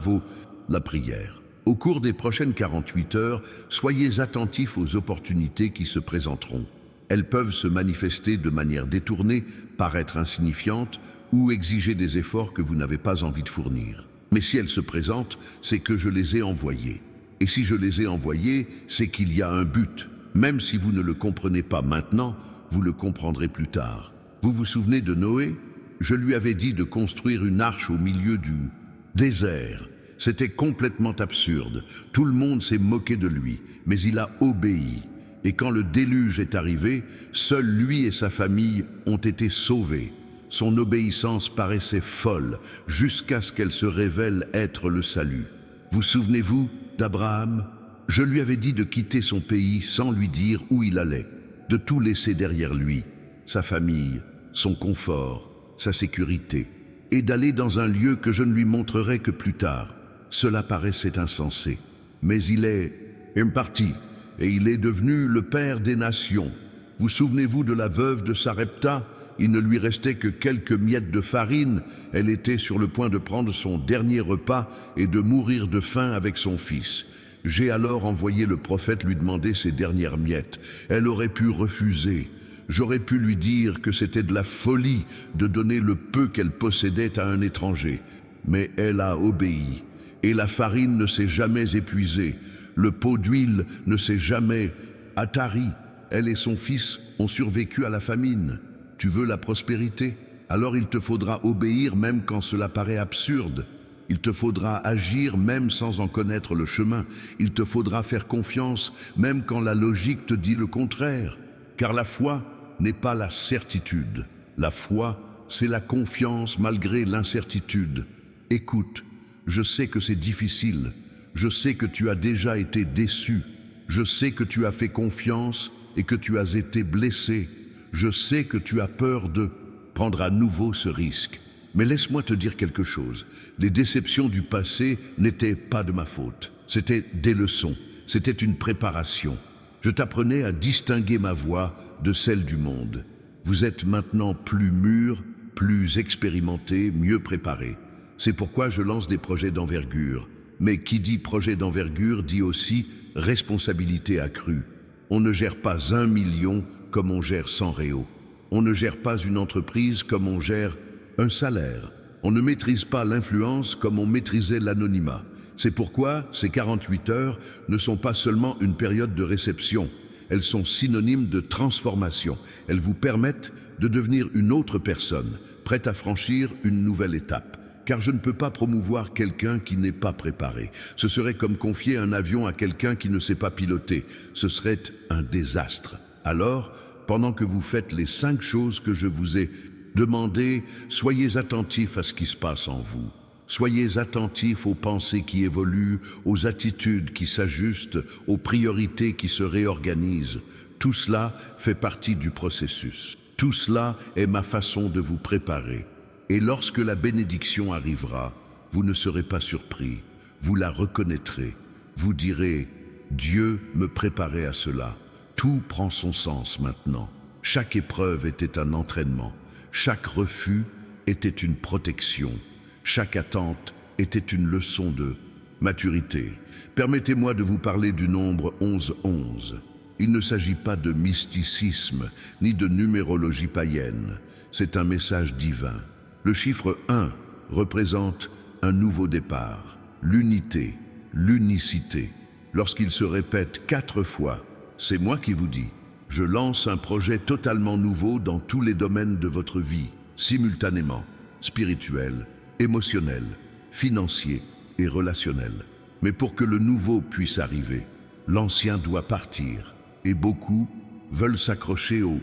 la prière. Au cours des prochaines 48 heures, soyez attentifs aux opportunités qui se présenteront. Elles peuvent se manifester de manière détournée, paraître insignifiantes ou exiger des efforts que vous n'avez pas envie de fournir. Mais si elles se présentent, c'est que je les ai envoyées. Et si je les ai envoyées, c'est qu'il y a un but. Même si vous ne le comprenez pas maintenant, vous le comprendrez plus tard. Vous vous souvenez de Noé? Je lui avais dit de construire une arche au milieu du désert. C'était complètement absurde. Tout le monde s'est moqué de lui, mais il a obéi. Et quand le déluge est arrivé, seul lui et sa famille ont été sauvés. Son obéissance paraissait folle, jusqu'à ce qu'elle se révèle être le salut. Vous souvenez-vous d'Abraham? Je lui avais dit de quitter son pays sans lui dire où il allait, de tout laisser derrière lui, sa famille, son confort, sa sécurité, et d'aller dans un lieu que je ne lui montrerai que plus tard. Cela paraissait insensé, mais il est parti, et il est devenu le père des nations. Vous souvenez-vous de la veuve de Sarepta? Il ne lui restait que quelques miettes de farine, elle était sur le point de prendre son dernier repas et de mourir de faim avec son fils. J'ai alors envoyé le prophète lui demander ses dernières miettes. Elle aurait pu refuser. J'aurais pu lui dire que c'était de la folie de donner le peu qu'elle possédait à un étranger. Mais elle a obéi, et la farine ne s'est jamais épuisée. Le pot d'huile ne s'est jamais attari. Elle et son fils ont survécu à la famine. Tu veux la prospérité? Alors il te faudra obéir même quand cela paraît absurde. Il te faudra agir même sans en connaître le chemin. Il te faudra faire confiance même quand la logique te dit le contraire. Car la foi n'est pas la certitude. La foi, c'est la confiance malgré l'incertitude. Écoute, je sais que c'est difficile. Je sais que tu as déjà été déçu. Je sais que tu as fait confiance et que tu as été blessé. Je sais que tu as peur de prendre à nouveau ce risque. Mais laisse-moi te dire quelque chose. Les déceptions du passé n'étaient pas de ma faute. C'était des leçons. C'était une préparation. Je t'apprenais à distinguer ma voix de celle du monde. Vous êtes maintenant plus mûr, plus expérimenté, mieux préparé. C'est pourquoi je lance des projets d'envergure. Mais qui dit projet d'envergure dit aussi responsabilité accrue. On ne gère pas 1 million comme on gère 100 réaux. On ne gère pas une entreprise comme on gère un salaire. On ne maîtrise pas l'influence comme on maîtrisait l'anonymat. C'est pourquoi ces 48 heures ne sont pas seulement une période de réception. Elles sont synonymes de transformation. Elles vous permettent de devenir une autre personne, prête à franchir une nouvelle étape. Car je ne peux pas promouvoir quelqu'un qui n'est pas préparé. Ce serait comme confier un avion à quelqu'un qui ne sait pas piloter. Ce serait un désastre. Alors, pendant que vous faites les 5 choses que je vous ai demandées, soyez attentifs à ce qui se passe en vous. Soyez attentifs aux pensées qui évoluent, aux attitudes qui s'ajustent, aux priorités qui se réorganisent. Tout cela fait partie du processus. Tout cela est ma façon de vous préparer. Et lorsque la bénédiction arrivera, vous ne serez pas surpris. Vous la reconnaîtrez. Vous direz, Dieu me préparait à cela. Tout prend son sens maintenant. Chaque épreuve était un entraînement. Chaque refus était une protection. Chaque attente était une leçon de maturité. Permettez-moi de vous parler du nombre 11-11. Il ne s'agit pas de mysticisme ni de numérologie païenne. C'est un message divin. Le chiffre 1 représente un nouveau départ, l'unité, l'unicité. Lorsqu'il se répète 4 fois, c'est moi qui vous dis, je lance un projet totalement nouveau dans tous les domaines de votre vie, simultanément, spirituel, émotionnel, financier et relationnel. Mais pour que le nouveau puisse arriver, l'ancien doit partir. Et beaucoup veulent s'accrocher au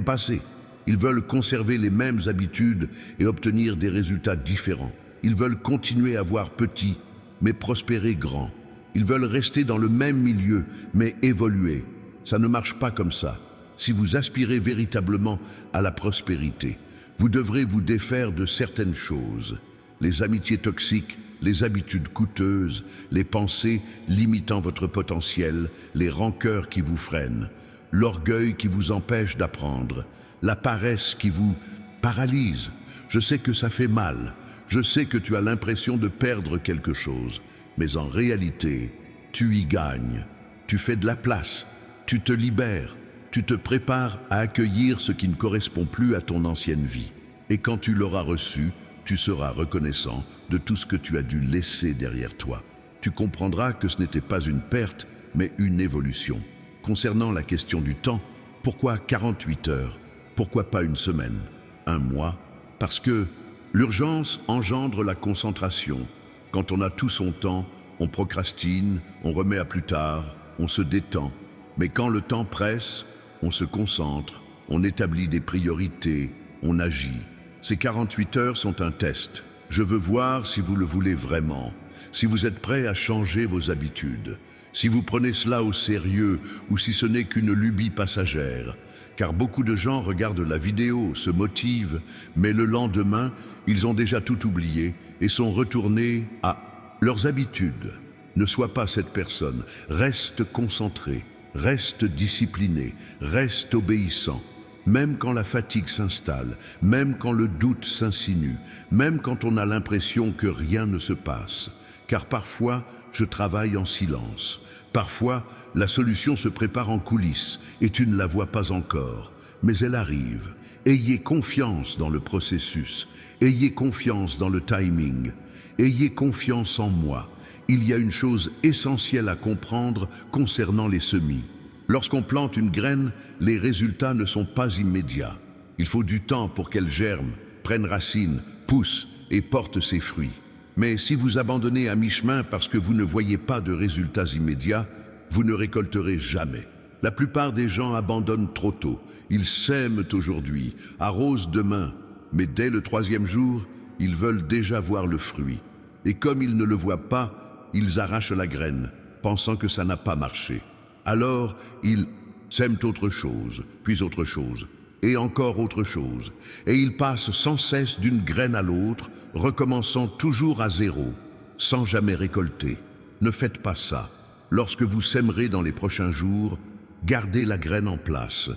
passé. Ils veulent conserver les mêmes habitudes et obtenir des résultats différents. Ils veulent continuer à voir petit, mais prospérer grand. Ils veulent rester dans le même milieu, mais évoluer. Ça ne marche pas comme ça. Si vous aspirez véritablement à la prospérité, vous devrez vous défaire de certaines choses. Les amitiés toxiques, les habitudes coûteuses, les pensées limitant votre potentiel, les rancœurs qui vous freinent, l'orgueil qui vous empêche d'apprendre, la paresse qui vous paralyse. Je sais que ça fait mal. Je sais que tu as l'impression de perdre quelque chose. Mais en réalité, tu y gagnes. Tu fais de la place, tu te libères, tu te prépares à accueillir ce qui ne correspond plus à ton ancienne vie. Et quand tu l'auras reçu, tu seras reconnaissant de tout ce que tu as dû laisser derrière toi. Tu comprendras que ce n'était pas une perte, mais une évolution. Concernant la question du temps, pourquoi 48 heures? Pourquoi pas une semaine? Un mois? Parce que l'urgence engendre la concentration. Quand on a tout son temps, on procrastine, on remet à plus tard, on se détend. Mais quand le temps presse, on se concentre, on établit des priorités, on agit. Ces 48 heures sont un test. Je veux voir si vous le voulez vraiment, si vous êtes prêt à changer vos habitudes, si vous prenez cela au sérieux ou si ce n'est qu'une lubie passagère. Car beaucoup de gens regardent la vidéo, se motivent, mais le lendemain, ils ont déjà tout oublié et sont retournés à leurs habitudes. Ne sois pas cette personne, reste concentré, reste discipliné, reste obéissant. Même quand la fatigue s'installe, même quand le doute s'insinue, même quand on a l'impression que rien ne se passe. Car parfois, je travaille en silence. Parfois, la solution se prépare en coulisses et tu ne la vois pas encore. Mais elle arrive. Ayez confiance dans le processus. Ayez confiance dans le timing. Ayez confiance en moi. Il y a une chose essentielle à comprendre concernant les semis. Lorsqu'on plante une graine, les résultats ne sont pas immédiats. Il faut du temps pour qu'elle germe, prenne racine, pousse et porte ses fruits. Mais si vous abandonnez à mi-chemin parce que vous ne voyez pas de résultats immédiats, vous ne récolterez jamais. La plupart des gens abandonnent trop tôt. Ils sèment aujourd'hui, arrosent demain, mais dès le 3e jour, ils veulent déjà voir le fruit. Et comme ils ne le voient pas, ils arrachent la graine, pensant que ça n'a pas marché. Alors, ils sèment autre chose, puis autre chose, et encore autre chose. Et ils passent sans cesse d'une graine à l'autre, recommençant toujours à zéro, sans jamais récolter. Ne faites pas ça. Lorsque vous sèmerez dans les prochains jours, gardez la graine en place.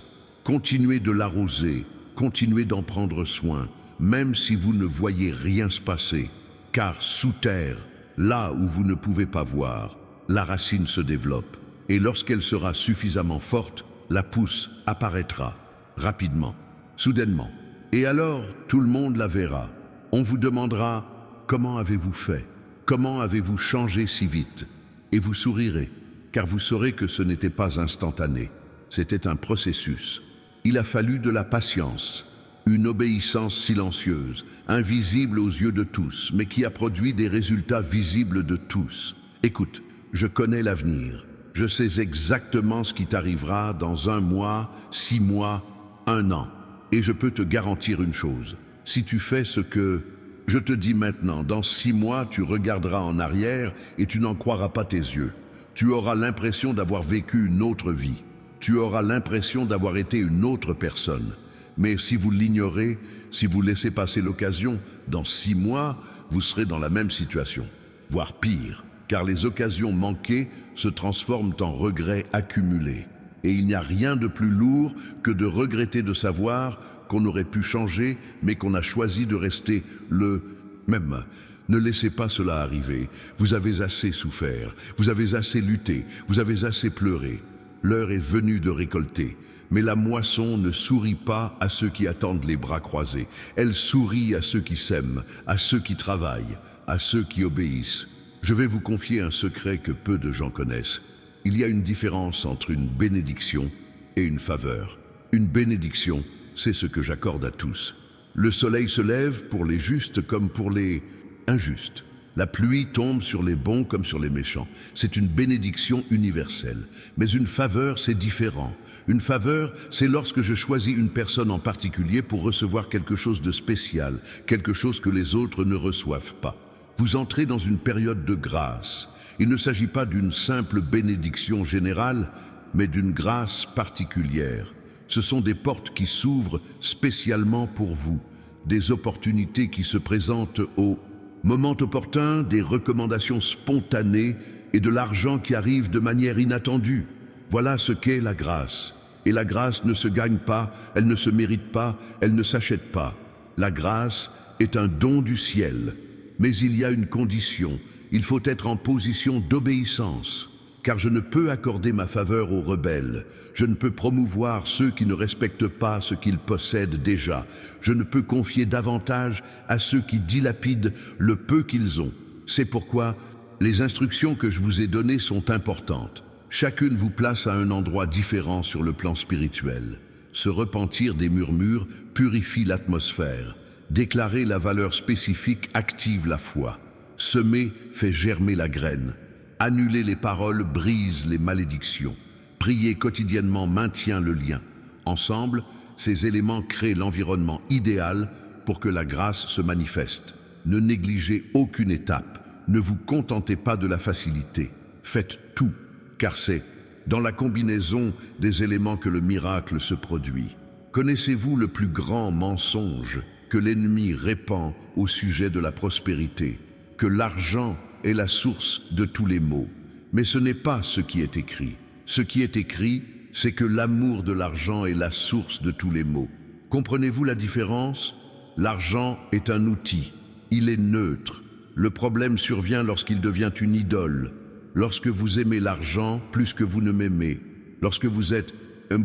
Continuez de l'arroser, continuez d'en prendre soin, même si vous ne voyez rien se passer. Car sous terre, là où vous ne pouvez pas voir, la racine se développe. Et lorsqu'elle sera suffisamment forte, la pousse apparaîtra, rapidement, soudainement. Et alors, tout le monde la verra. On vous demandera, comment avez-vous fait? Comment avez-vous changé si vite? Et vous sourirez, car vous saurez que ce n'était pas instantané. C'était un processus. Il a fallu de la patience, une obéissance silencieuse, invisible aux yeux de tous, mais qui a produit des résultats visibles de tous. Écoute, je connais l'avenir. Je sais exactement ce qui t'arrivera dans 1 mois, 6 mois, 1 an. Et je peux te garantir une chose. Si tu fais ce que je te dis maintenant, dans 6 mois, tu regarderas en arrière et tu n'en croiras pas tes yeux. Tu auras l'impression d'avoir vécu une autre vie. Tu auras l'impression d'avoir été une autre personne. Mais si vous l'ignorez, si vous laissez passer l'occasion, dans 6 mois, vous serez dans la même situation, voire pire. Car les occasions manquées se transforment en regrets accumulés. Et il n'y a rien de plus lourd que de regretter de savoir qu'on aurait pu changer, mais qu'on a choisi de rester le même. Ne laissez pas cela arriver. Vous avez assez souffert, vous avez assez lutté, vous avez assez pleuré. L'heure est venue de récolter. Mais la moisson ne sourit pas à ceux qui attendent les bras croisés. Elle sourit à ceux qui s'aiment, à ceux qui travaillent, à ceux qui obéissent. Je vais vous confier un secret que peu de gens connaissent. Il y a une différence entre une bénédiction et une faveur. Une bénédiction, c'est ce que j'accorde à tous. Le soleil se lève pour les justes comme pour les injustes. La pluie tombe sur les bons comme sur les méchants. C'est une bénédiction universelle. Mais une faveur, c'est différent. Une faveur, c'est lorsque je choisis une personne en particulier pour recevoir quelque chose de spécial, quelque chose que les autres ne reçoivent pas. Vous entrez dans une période de grâce. Il ne s'agit pas d'une simple bénédiction générale, mais d'une grâce particulière. Ce sont des portes qui s'ouvrent spécialement pour vous, des opportunités qui se présentent au moment opportun, des recommandations spontanées et de l'argent qui arrive de manière inattendue. Voilà ce qu'est la grâce. Et la grâce ne se gagne pas, elle ne se mérite pas, elle ne s'achète pas. La grâce est un don du ciel. Mais il y a une condition, Il faut être en position d'obéissance, car je ne peux accorder ma faveur aux rebelles. Je ne peux promouvoir ceux qui ne respectent pas ce qu'ils possèdent déjà. Je ne peux confier davantage à ceux qui dilapident le peu qu'ils ont. C'est pourquoi les instructions que je vous ai données sont importantes. Chacune vous place à un endroit différent sur le plan spirituel. Se repentir des murmures purifie l'atmosphère. Déclarer la valeur spécifique active la foi. Semer fait germer la graine. Annuler les paroles brise les malédictions. Prier quotidiennement maintient le lien. Ensemble, ces éléments créent l'environnement idéal pour que la grâce se manifeste. Ne négligez aucune étape. Ne vous contentez pas de la facilité. Faites tout, car c'est dans la combinaison des éléments que le miracle se produit. Connaissez-vous le plus grand mensonge que l'ennemi répand au sujet de la prospérité? Que l'argent est la source de tous les maux. Mais ce n'est pas ce qui est écrit. Ce qui est écrit, c'est que l'amour de l'argent est la source de tous les maux. Comprenez-vous la différence? L'argent est un outil. Il est neutre. Le problème survient lorsqu'il devient une idole. Lorsque vous aimez l'argent plus que vous ne m'aimez. Lorsque vous êtes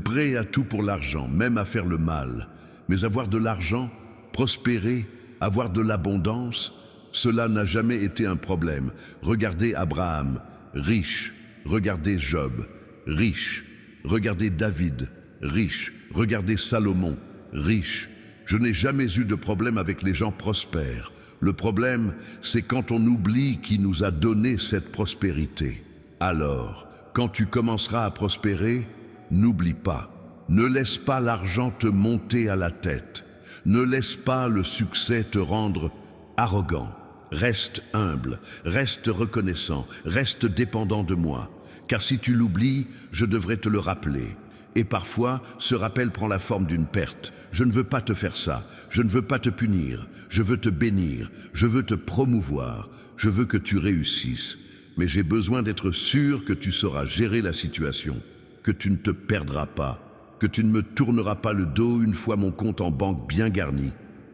prêt à tout pour l'argent, même à faire le mal. Mais avoir de l'argent, prospérer, avoir de l'abondance, cela n'a jamais été un problème. Regardez Abraham, riche. Regardez Job, riche. Regardez David, riche. Regardez Salomon, riche. Je n'ai jamais eu de problème avec les gens prospères. Le problème, c'est quand on oublie qui nous a donné cette prospérité. Alors, quand tu commenceras à prospérer, n'oublie pas. Ne laisse pas l'argent te monter à la tête. Ne laisse pas le succès te rendre arrogant. Reste humble, reste reconnaissant, reste dépendant de moi. Car si tu l'oublies, je devrais te le rappeler. Et parfois, ce rappel prend la forme d'une perte. Je ne veux pas te faire ça. Je ne veux pas te punir. Je veux te bénir. Je veux te promouvoir. Je veux que tu réussisses. Mais j'ai besoin d'être sûr que tu sauras gérer la situation, que tu ne te perdras pas, que tu ne me tourneras pas le dos une fois mon compte en banque bien garni.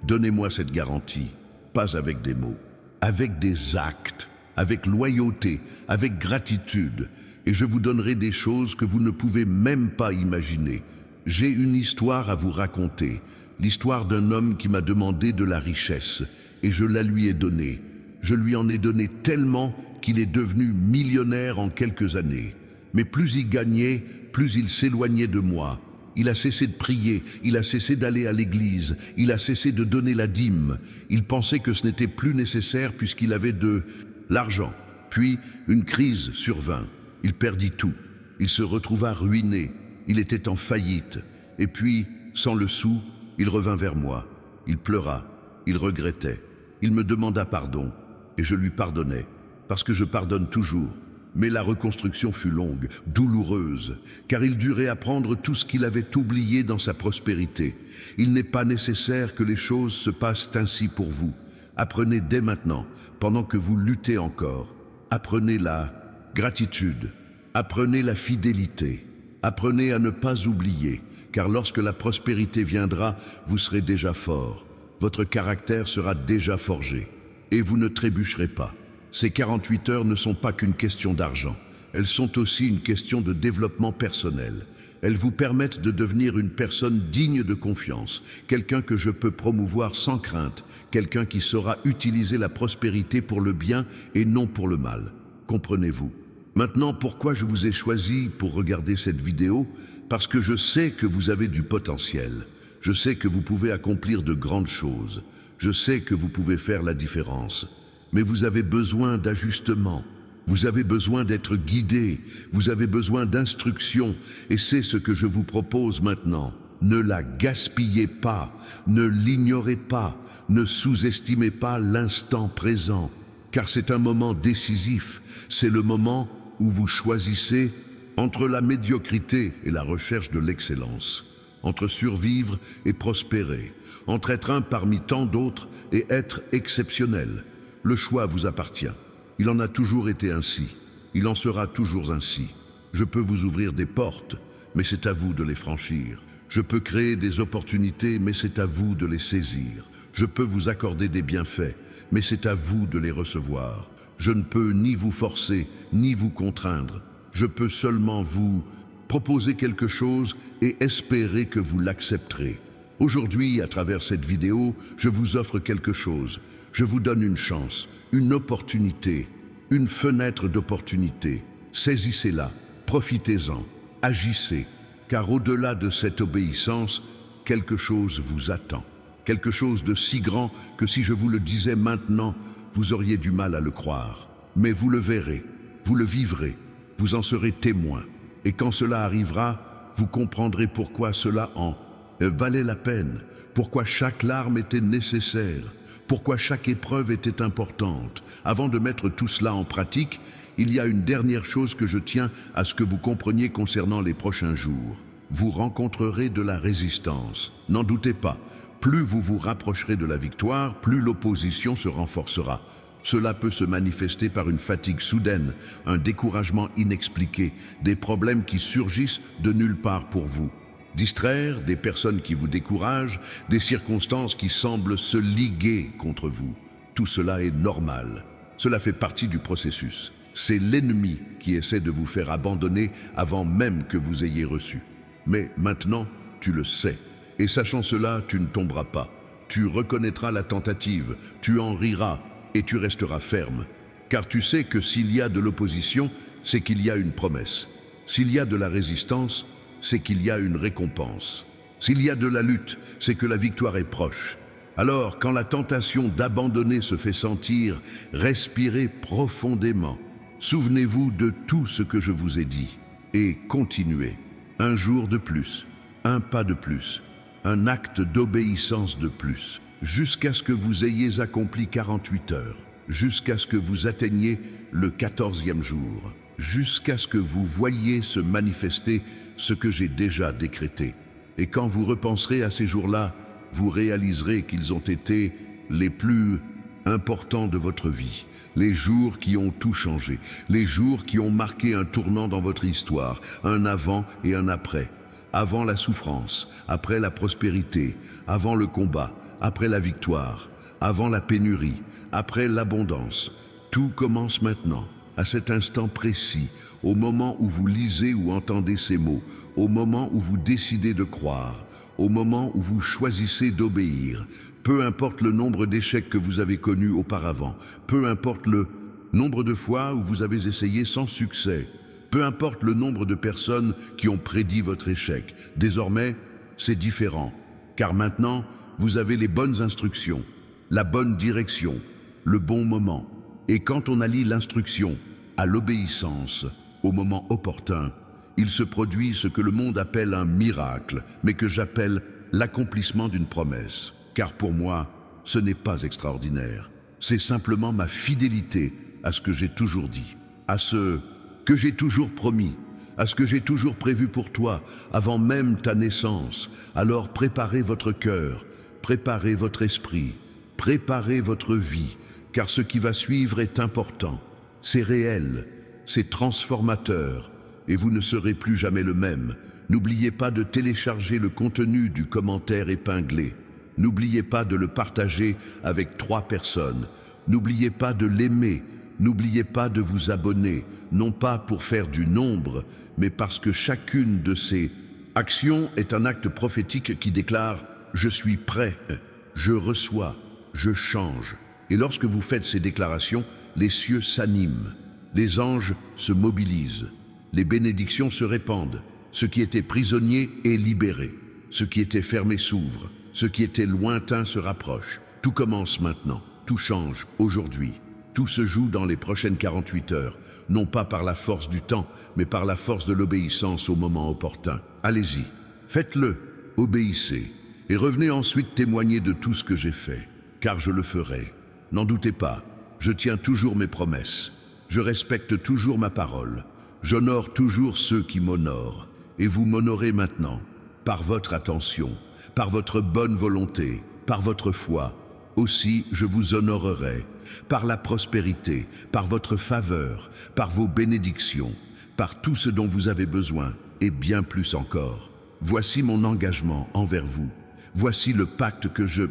Donnez-moi cette garantie, pas avec des mots, avec des actes, avec loyauté, avec gratitude. Et je vous donnerai des choses que vous ne pouvez même pas imaginer. J'ai une histoire à vous raconter, l'histoire d'un homme qui m'a demandé de la richesse, et je la lui ai donnée. Je lui en ai donné tellement qu'il est devenu millionnaire en quelques années. Mais plus il gagnait, plus il s'éloignait de moi. Il a cessé de prier, il a cessé d'aller à l'église, il a cessé de donner la dîme. Il pensait que ce n'était plus nécessaire puisqu'il avait de l'argent. Puis une crise survint. Il perdit tout. Il se retrouva ruiné. Il était en faillite. Et puis, sans le sou, il revint vers moi. Il pleura. Il regrettait. Il me demanda pardon. Et je lui pardonnai. Parce que je pardonne toujours. Mais la reconstruction fut longue, douloureuse, car il dut réapprendre tout ce qu'il avait oublié dans sa prospérité. Il n'est pas nécessaire que les choses se passent ainsi pour vous. Apprenez dès maintenant, pendant que vous luttez encore. Apprenez la gratitude, apprenez la fidélité, apprenez à ne pas oublier, car lorsque la prospérité viendra, vous serez déjà fort, votre caractère sera déjà forgé, et vous ne trébucherez pas. Ces 48 heures ne sont pas qu'une question d'argent, elles sont aussi une question de développement personnel. Elles vous permettent de devenir une personne digne de confiance, quelqu'un que je peux promouvoir sans crainte, quelqu'un qui saura utiliser la prospérité pour le bien et non pour le mal. Comprenez-vous? Maintenant, pourquoi je vous ai choisi pour regarder cette vidéo? Parce que je sais que vous avez du potentiel. Je sais que vous pouvez accomplir de grandes choses. Je sais que vous pouvez faire la différence. Mais vous avez besoin d'ajustement. Vous avez besoin d'être guidé. Vous avez besoin d'instruction. Et c'est ce que je vous propose maintenant. Ne la gaspillez pas. Ne l'ignorez pas. Ne sous-estimez pas l'instant présent. Car c'est un moment décisif. C'est le moment où vous choisissez entre la médiocrité et la recherche de l'excellence, entre survivre et prospérer, entre être un parmi tant d'autres et être exceptionnel. Le choix vous appartient. Il en a toujours été ainsi. Il en sera toujours ainsi. Je peux vous ouvrir des portes, mais c'est à vous de les franchir. Je peux créer des opportunités, mais c'est à vous de les saisir. Je peux vous accorder des bienfaits, mais c'est à vous de les recevoir. Je ne peux ni vous forcer, ni vous contraindre. Je peux seulement vous proposer quelque chose et espérer que vous l'accepterez. Aujourd'hui, à travers cette vidéo, je vous offre quelque chose. Je vous donne une chance, une opportunité, une fenêtre d'opportunité. Saisissez-la, profitez-en, agissez, car au-delà de cette obéissance, quelque chose vous attend. Quelque chose de si grand que si je vous le disais maintenant, vous auriez du mal à le croire. Mais vous le verrez, vous le vivrez, vous en serez témoin. Et quand cela arrivera, vous comprendrez pourquoi cela en valait la peine, pourquoi chaque larme était nécessaire, pourquoi chaque épreuve était importante. Avant de mettre tout cela en pratique, il y a une dernière chose que je tiens à ce que vous compreniez concernant les prochains jours. Vous rencontrerez de la résistance. N'en doutez pas, plus vous vous rapprocherez de la victoire, plus l'opposition se renforcera. Cela peut se manifester par une fatigue soudaine, un découragement inexpliqué, des problèmes qui surgissent de nulle part pour vous. Distraire, des personnes qui vous découragent, des circonstances qui semblent se liguer contre vous. Tout cela est normal. Cela fait partie du processus. C'est l'ennemi qui essaie de vous faire abandonner avant même que vous ayez reçu. Mais maintenant, tu le sais. Et sachant cela, tu ne tomberas pas. Tu reconnaîtras la tentative, tu en riras et tu resteras ferme. Car tu sais que s'il y a de l'opposition, c'est qu'il y a une promesse. S'il y a de la résistance, c'est qu'il y a une récompense. S'il y a de la lutte, c'est que la victoire est proche. Alors, quand la tentation d'abandonner se fait sentir, respirez profondément. Souvenez-vous de tout ce que je vous ai dit et continuez. Un jour de plus, un pas de plus, un acte d'obéissance de plus, jusqu'à ce que vous ayez accompli 48 heures, jusqu'à ce que vous atteigniez le 14e jour, jusqu'à ce que vous voyiez se manifester ce que j'ai déjà décrété. Et quand vous repenserez à ces jours-là, vous réaliserez qu'ils ont été les plus importants de votre vie, les jours qui ont tout changé, les jours qui ont marqué un tournant dans votre histoire, un avant et un après. Avant la souffrance, après la prospérité, avant le combat, après la victoire, avant la pénurie, après l'abondance. Tout commence maintenant, à cet instant précis, au moment où vous lisez ou entendez ces mots, au moment où vous décidez de croire, au moment où vous choisissez d'obéir. Peu importe le nombre d'échecs que vous avez connus auparavant, peu importe le nombre de fois où vous avez essayé sans succès, peu importe le nombre de personnes qui ont prédit votre échec. Désormais, c'est différent, car maintenant, vous avez les bonnes instructions, la bonne direction, le bon moment. Et quand on allie l'instruction à l'obéissance, au moment opportun, il se produit ce que le monde appelle un miracle, mais que j'appelle l'accomplissement d'une promesse. Car pour moi, ce n'est pas extraordinaire. C'est simplement ma fidélité à ce que j'ai toujours dit, à ce que j'ai toujours promis, à ce que j'ai toujours prévu pour toi, avant même ta naissance. Alors préparez votre cœur, préparez votre esprit, préparez votre vie, car ce qui va suivre est important. C'est réel, c'est transformateur, et vous ne serez plus jamais le même. N'oubliez pas de télécharger le contenu du commentaire épinglé. N'oubliez pas de le partager avec 3 personnes. N'oubliez pas de l'aimer. N'oubliez pas de vous abonner, non pas pour faire du nombre, mais parce que chacune de ces actions est un acte prophétique qui déclare « Je suis prêt, je reçois, je change ». Et lorsque vous faites ces déclarations, les cieux s'animent, les anges se mobilisent, les bénédictions se répandent, ce qui était prisonnier est libéré, ce qui était fermé s'ouvre, ce qui était lointain se rapproche. Tout commence maintenant, tout change aujourd'hui. Tout se joue dans les prochaines 48 heures, non pas par la force du temps, mais par la force de l'obéissance au moment opportun. Allez-y, faites-le, obéissez, et revenez ensuite témoigner de tout ce que j'ai fait, car je le ferai. N'en doutez pas, je tiens toujours mes promesses, je respecte toujours ma parole, j'honore toujours ceux qui m'honorent, et vous m'honorez maintenant, par votre attention, par votre bonne volonté, par votre foi. Aussi, je vous honorerai par la prospérité, par votre faveur, par vos bénédictions, par tout ce dont vous avez besoin, et bien plus encore. Voici mon engagement envers vous. Voici le pacte que je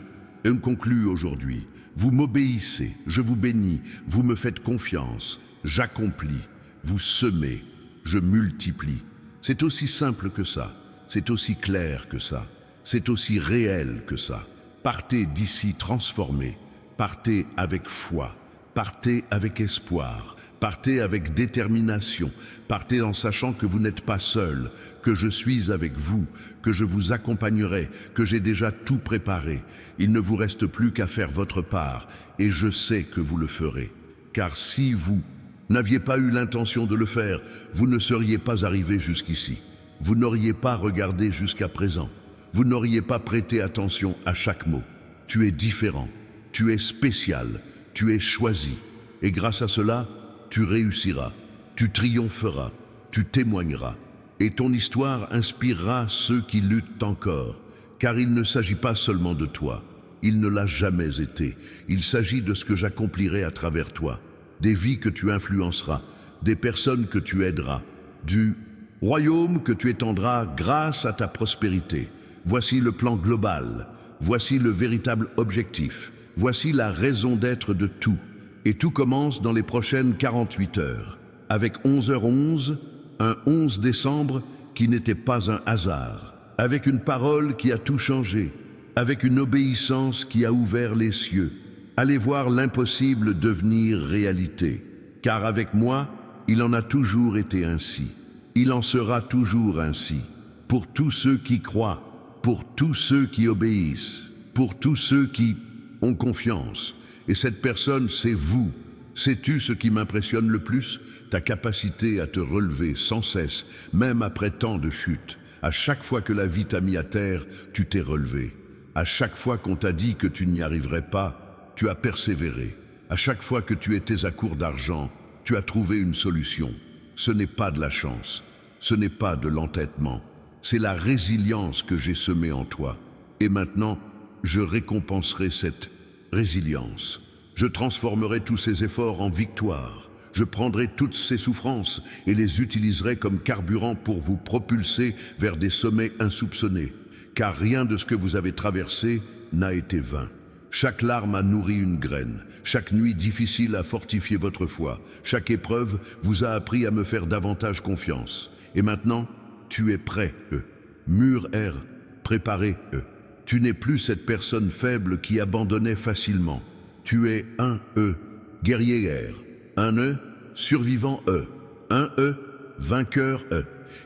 Et on conclut aujourd'hui. Vous m'obéissez, je vous bénis, vous me faites confiance, j'accomplis, vous semez, je multiplie. C'est aussi simple que ça, c'est aussi clair que ça, c'est aussi réel que ça. Partez d'ici transformés, partez avec foi, partez avec espoir, partez avec détermination, partez en sachant que vous n'êtes pas seul, que je suis avec vous, que je vous accompagnerai, que j'ai déjà tout préparé. Il ne vous reste plus qu'à faire votre part, et je sais que vous le ferez. Car si vous n'aviez pas eu l'intention de le faire, vous ne seriez pas arrivé jusqu'ici. Vous n'auriez pas regardé jusqu'à présent. Vous n'auriez pas prêté attention à chaque mot. Tu es différent, tu es spécial, tu es choisi. Et grâce à cela, tu réussiras, tu triompheras, tu témoigneras. Et ton histoire inspirera ceux qui luttent encore. Car il ne s'agit pas seulement de toi. Il ne l'a jamais été. Il s'agit de ce que j'accomplirai à travers toi. Des vies que tu influenceras, des personnes que tu aideras, du royaume que tu étendras grâce à ta prospérité. Voici le plan global, voici le véritable objectif, voici la raison d'être de tout. Et tout commence dans les prochaines 48 heures, avec 11h11, un 11 décembre qui n'était pas un hasard, avec une parole qui a tout changé, avec une obéissance qui a ouvert les cieux. Allez voir l'impossible devenir réalité, car avec moi, il en a toujours été ainsi. Il en sera toujours ainsi, pour tous ceux qui croient, pour tous ceux qui obéissent, pour tous ceux qui ont confiance. Et cette personne, c'est vous. Sais-tu ce qui m'impressionne le plus? Ta capacité à te relever sans cesse, même après tant de chutes. À chaque fois que la vie t'a mis à terre, tu t'es relevé. À chaque fois qu'on t'a dit que tu n'y arriverais pas, tu as persévéré. À chaque fois que tu étais à court d'argent, tu as trouvé une solution. Ce n'est pas de la chance, ce n'est pas de l'entêtement, c'est la résilience que j'ai semée en toi. Et maintenant, je récompenserai cette résilience. Je transformerai tous ces efforts en victoire. Je prendrai toutes ces souffrances et les utiliserai comme carburant pour vous propulser vers des sommets insoupçonnés. Car rien de ce que vous avez traversé n'a été vain. Chaque larme a nourri une graine, chaque nuit difficile a fortifié votre foi, chaque épreuve vous a appris à me faire davantage confiance. Et maintenant, tu es prêt, mûr est préparé, Tu n'es plus cette personne faible qui abandonnait facilement. Tu es un guerrier, un survivant, un vainqueur,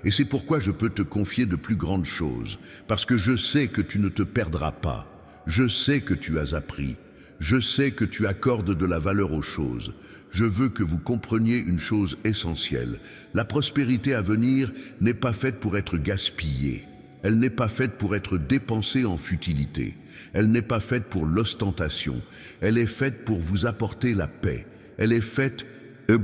Et c'est pourquoi je peux te confier de plus grandes choses, parce que je sais que tu ne te perdras pas. Je sais que tu as appris. Je sais que tu accordes de la valeur aux choses. Je veux que vous compreniez une chose essentielle. La prospérité à venir n'est pas faite pour être gaspillée. Elle n'est pas faite pour être dépensée en futilité. Elle n'est pas faite pour l'ostentation. Elle est faite pour vous apporter la paix. Elle est faite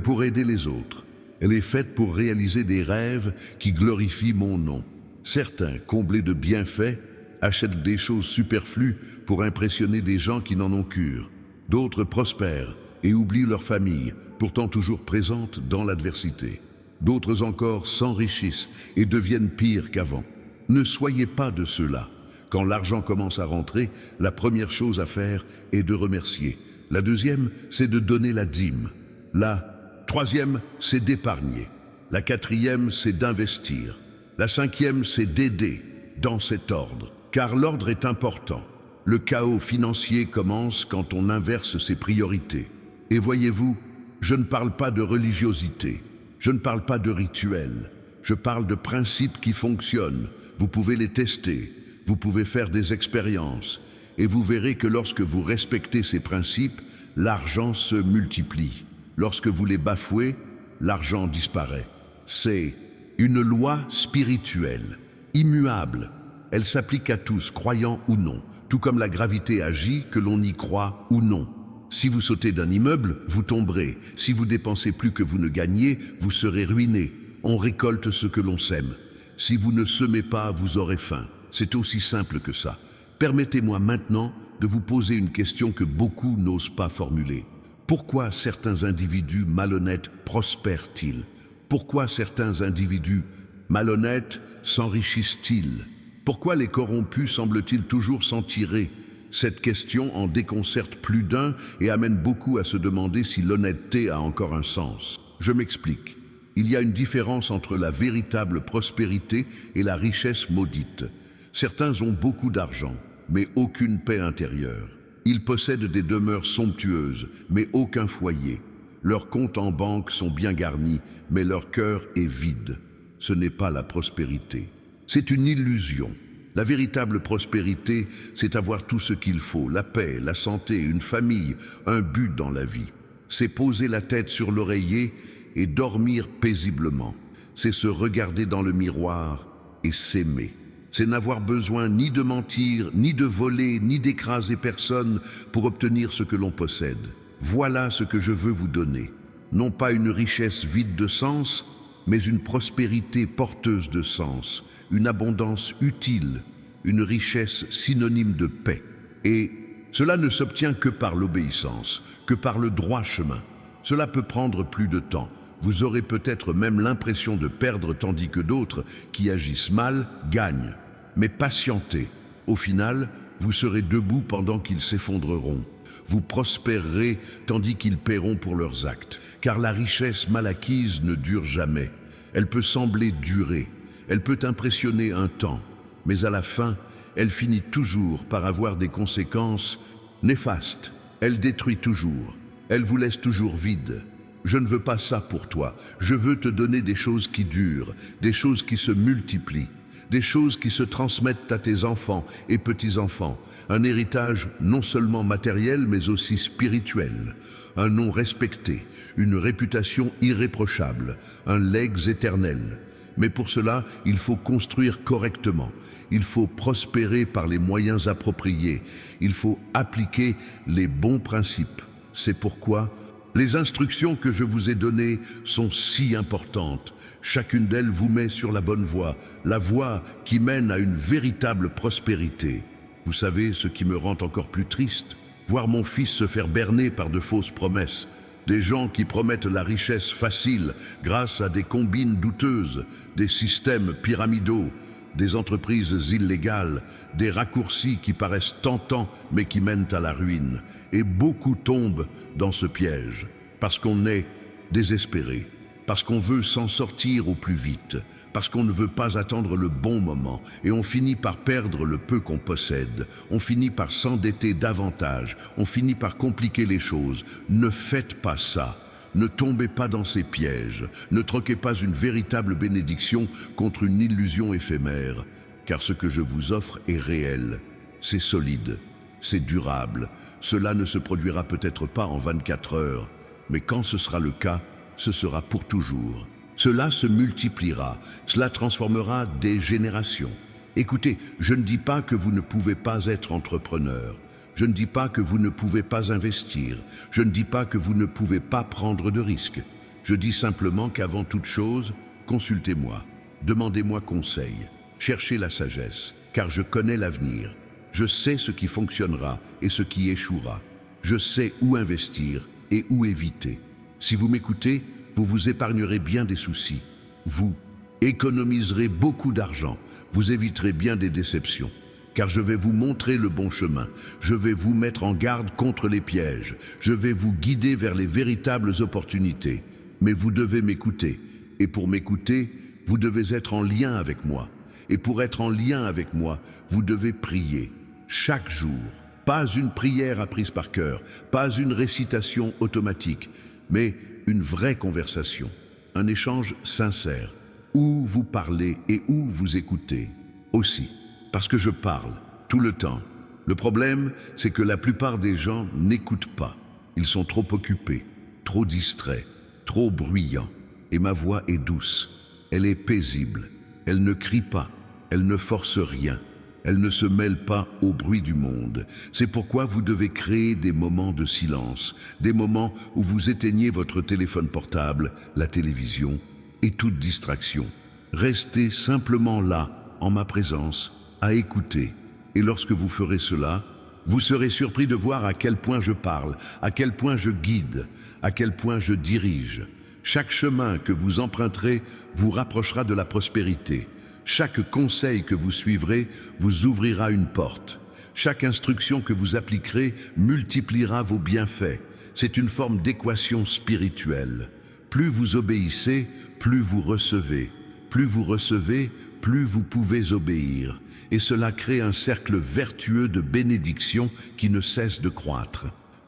pour aider les autres. Elle est faite pour réaliser des rêves qui glorifient mon nom. Certains, comblés de bienfaits, achètent des choses superflues pour impressionner des gens qui n'en ont cure. D'autres prospèrent et oublient leur famille, pourtant toujours présente dans l'adversité. D'autres encore s'enrichissent et deviennent pires qu'avant. Ne soyez pas de ceux-là. Quand l'argent commence à rentrer, la première chose à faire est de remercier. La deuxième, c'est de donner la dîme. La troisième, c'est d'épargner. La quatrième, c'est d'investir. La cinquième, c'est d'aider, dans cet ordre. Car l'ordre est important. Le chaos financier commence quand on inverse ses priorités. Et voyez-vous, je ne parle pas de religiosité, je ne parle pas de rituel, je parle de principes qui fonctionnent. Vous pouvez les tester, vous pouvez faire des expériences, et vous verrez que lorsque vous respectez ces principes, l'argent se multiplie. Lorsque vous les bafouez, l'argent disparaît. C'est une loi spirituelle, immuable. Elle s'applique à tous, croyants ou non, tout comme la gravité agit, que l'on y croit ou non. Si vous sautez d'un immeuble, vous tomberez. Si vous dépensez plus que vous ne gagnez, vous serez ruiné. On récolte ce que l'on sème. Si vous ne semez pas, vous aurez faim. C'est aussi simple que ça. Permettez-moi maintenant de vous poser une question que beaucoup n'osent pas formuler. Pourquoi certains individus malhonnêtes prospèrent-ils? Pourquoi certains individus malhonnêtes s'enrichissent-ils? Pourquoi les corrompus semblent-ils toujours s'en tirer? Cette question en déconcerte plus d'un et amène beaucoup à se demander si l'honnêteté a encore un sens. Je m'explique. Il y a une différence entre la véritable prospérité et la richesse maudite. Certains ont beaucoup d'argent, mais aucune paix intérieure. Ils possèdent des demeures somptueuses, mais aucun foyer. Leurs comptes en banque sont bien garnis, mais leur cœur est vide. Ce n'est pas la prospérité. C'est une illusion. La véritable prospérité, c'est avoir tout ce qu'il faut, la paix, la santé, une famille, un but dans la vie. C'est poser la tête sur l'oreiller et dormir paisiblement. C'est se regarder dans le miroir et s'aimer. C'est n'avoir besoin ni de mentir, ni de voler, ni d'écraser personne pour obtenir ce que l'on possède. Voilà ce que je veux vous donner. Non pas une richesse vide de sens, mais une prospérité porteuse de sens, une abondance utile, une richesse synonyme de paix. Et cela ne s'obtient que par l'obéissance, que par le droit chemin. Cela peut prendre plus de temps. Vous aurez peut-être même l'impression de perdre tandis que d'autres, qui agissent mal, gagnent. Mais patientez. Au final, vous serez debout pendant qu'ils s'effondreront. Vous prospérerez tandis qu'ils paieront pour leurs actes. Car la richesse mal acquise ne dure jamais. Elle peut sembler durer. Elle peut impressionner un temps. Mais à la fin, elle finit toujours par avoir des conséquences néfastes. Elle détruit toujours. Elle vous laisse toujours vide. Je ne veux pas ça pour toi. Je veux te donner des choses qui durent, des choses qui se multiplient, des choses qui se transmettent à tes enfants et petits-enfants. Un héritage non seulement matériel, mais aussi spirituel. Un nom respecté, une réputation irréprochable, un legs éternel. Mais pour cela, il faut construire correctement. Il faut prospérer par les moyens appropriés. Il faut appliquer les bons principes. C'est pourquoi les instructions que je vous ai données sont si importantes. Chacune d'elles vous met sur la bonne voie, la voie qui mène à une véritable prospérité. Vous savez ce qui me rend encore plus triste? Voir mon fils se faire berner par de fausses promesses. Des gens qui promettent la richesse facile grâce à des combines douteuses, des systèmes pyramidaux, des entreprises illégales, des raccourcis qui paraissent tentants mais qui mènent à la ruine. Et beaucoup tombent dans ce piège parce qu'on est désespéré, parce qu'on veut s'en sortir au plus vite, parce qu'on ne veut pas attendre le bon moment et on finit par perdre le peu qu'on possède, on finit par s'endetter davantage, on finit par compliquer les choses. Ne faites pas ça. Ne tombez pas dans ces pièges, ne troquez pas une véritable bénédiction contre une illusion éphémère, car ce que je vous offre est réel, c'est solide, c'est durable. Cela ne se produira peut-être pas en 24 heures, mais quand ce sera le cas, ce sera pour toujours. Cela se multipliera, cela transformera des générations. Écoutez, je ne dis pas que vous ne pouvez pas être entrepreneur. Je ne dis pas que vous ne pouvez pas investir. Je ne dis pas que vous ne pouvez pas prendre de risques. Je dis simplement qu'avant toute chose, consultez-moi. Demandez-moi conseil. Cherchez la sagesse, car je connais l'avenir. Je sais ce qui fonctionnera et ce qui échouera. Je sais où investir et où éviter. Si vous m'écoutez, vous vous épargnerez bien des soucis. Vous économiserez beaucoup d'argent. Vous éviterez bien des déceptions. Car je vais vous montrer le bon chemin. Je vais vous mettre en garde contre les pièges. Je vais vous guider vers les véritables opportunités. Mais vous devez m'écouter. Et pour m'écouter, vous devez être en lien avec moi. Et pour être en lien avec moi, vous devez prier. Chaque jour. Pas une prière apprise par cœur, pas une récitation automatique, mais une vraie conversation. Un échange sincère, où vous parlez et où vous écoutez. Aussi. Parce que je parle, tout le temps. Le problème, c'est que la plupart des gens n'écoutent pas. Ils sont trop occupés, trop distraits, trop bruyants. Et ma voix est douce, elle est paisible. Elle ne crie pas, elle ne force rien. Elle ne se mêle pas au bruit du monde. C'est pourquoi vous devez créer des moments de silence, des moments où vous éteignez votre téléphone portable, la télévision et toute distraction. Restez simplement là, en ma présence, à écouter. Et lorsque vous ferez cela, vous serez surpris de voir à quel point je parle, à quel point je guide, à quel point je dirige. Chaque chemin que vous emprunterez vous rapprochera de la prospérité. Chaque conseil que vous suivrez vous ouvrira une porte. Chaque instruction que vous appliquerez multipliera vos bienfaits. C'est une forme d'équation spirituelle. Plus vous obéissez, plus vous recevez. Plus vous recevez, plus vous pouvez obéir. Et cela crée un cercle vertueux de bénédiction qui ne cesse de croître.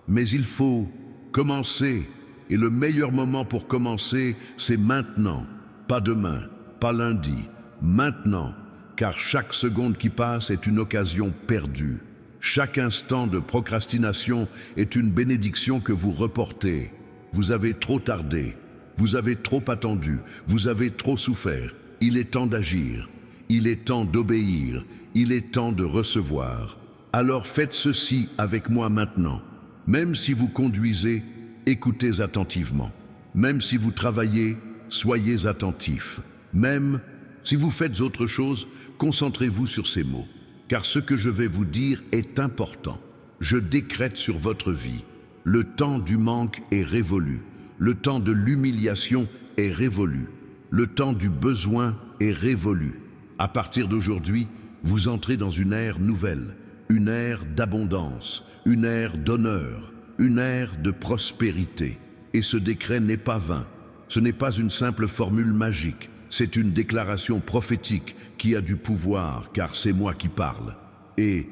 Mais il faut commencer. Et le meilleur moment pour commencer, c'est maintenant. Pas demain, pas lundi, maintenant. Car chaque seconde qui passe est une occasion perdue. Chaque instant de procrastination est une bénédiction que vous reportez. Vous avez trop tardé, vous avez trop attendu, vous avez trop souffert. Il est temps d'agir, il est temps d'obéir, il est temps de recevoir. Alors faites ceci avec moi maintenant. Même si vous conduisez, écoutez attentivement. Même si vous travaillez, soyez attentifs. Même si vous faites autre chose, concentrez-vous sur ces mots. Car ce que je vais vous dire est important. Je décrète sur votre vie. Le temps du manque est révolu. Le temps de l'humiliation est révolu. Le temps du besoin est révolu. À partir d'aujourd'hui, vous entrez dans une ère nouvelle. Une ère d'abondance, une ère d'honneur, une ère de prospérité. Et ce décret n'est pas vain. Ce n'est pas une simple formule magique. C'est une déclaration prophétique qui a du pouvoir, car c'est moi qui parle. Et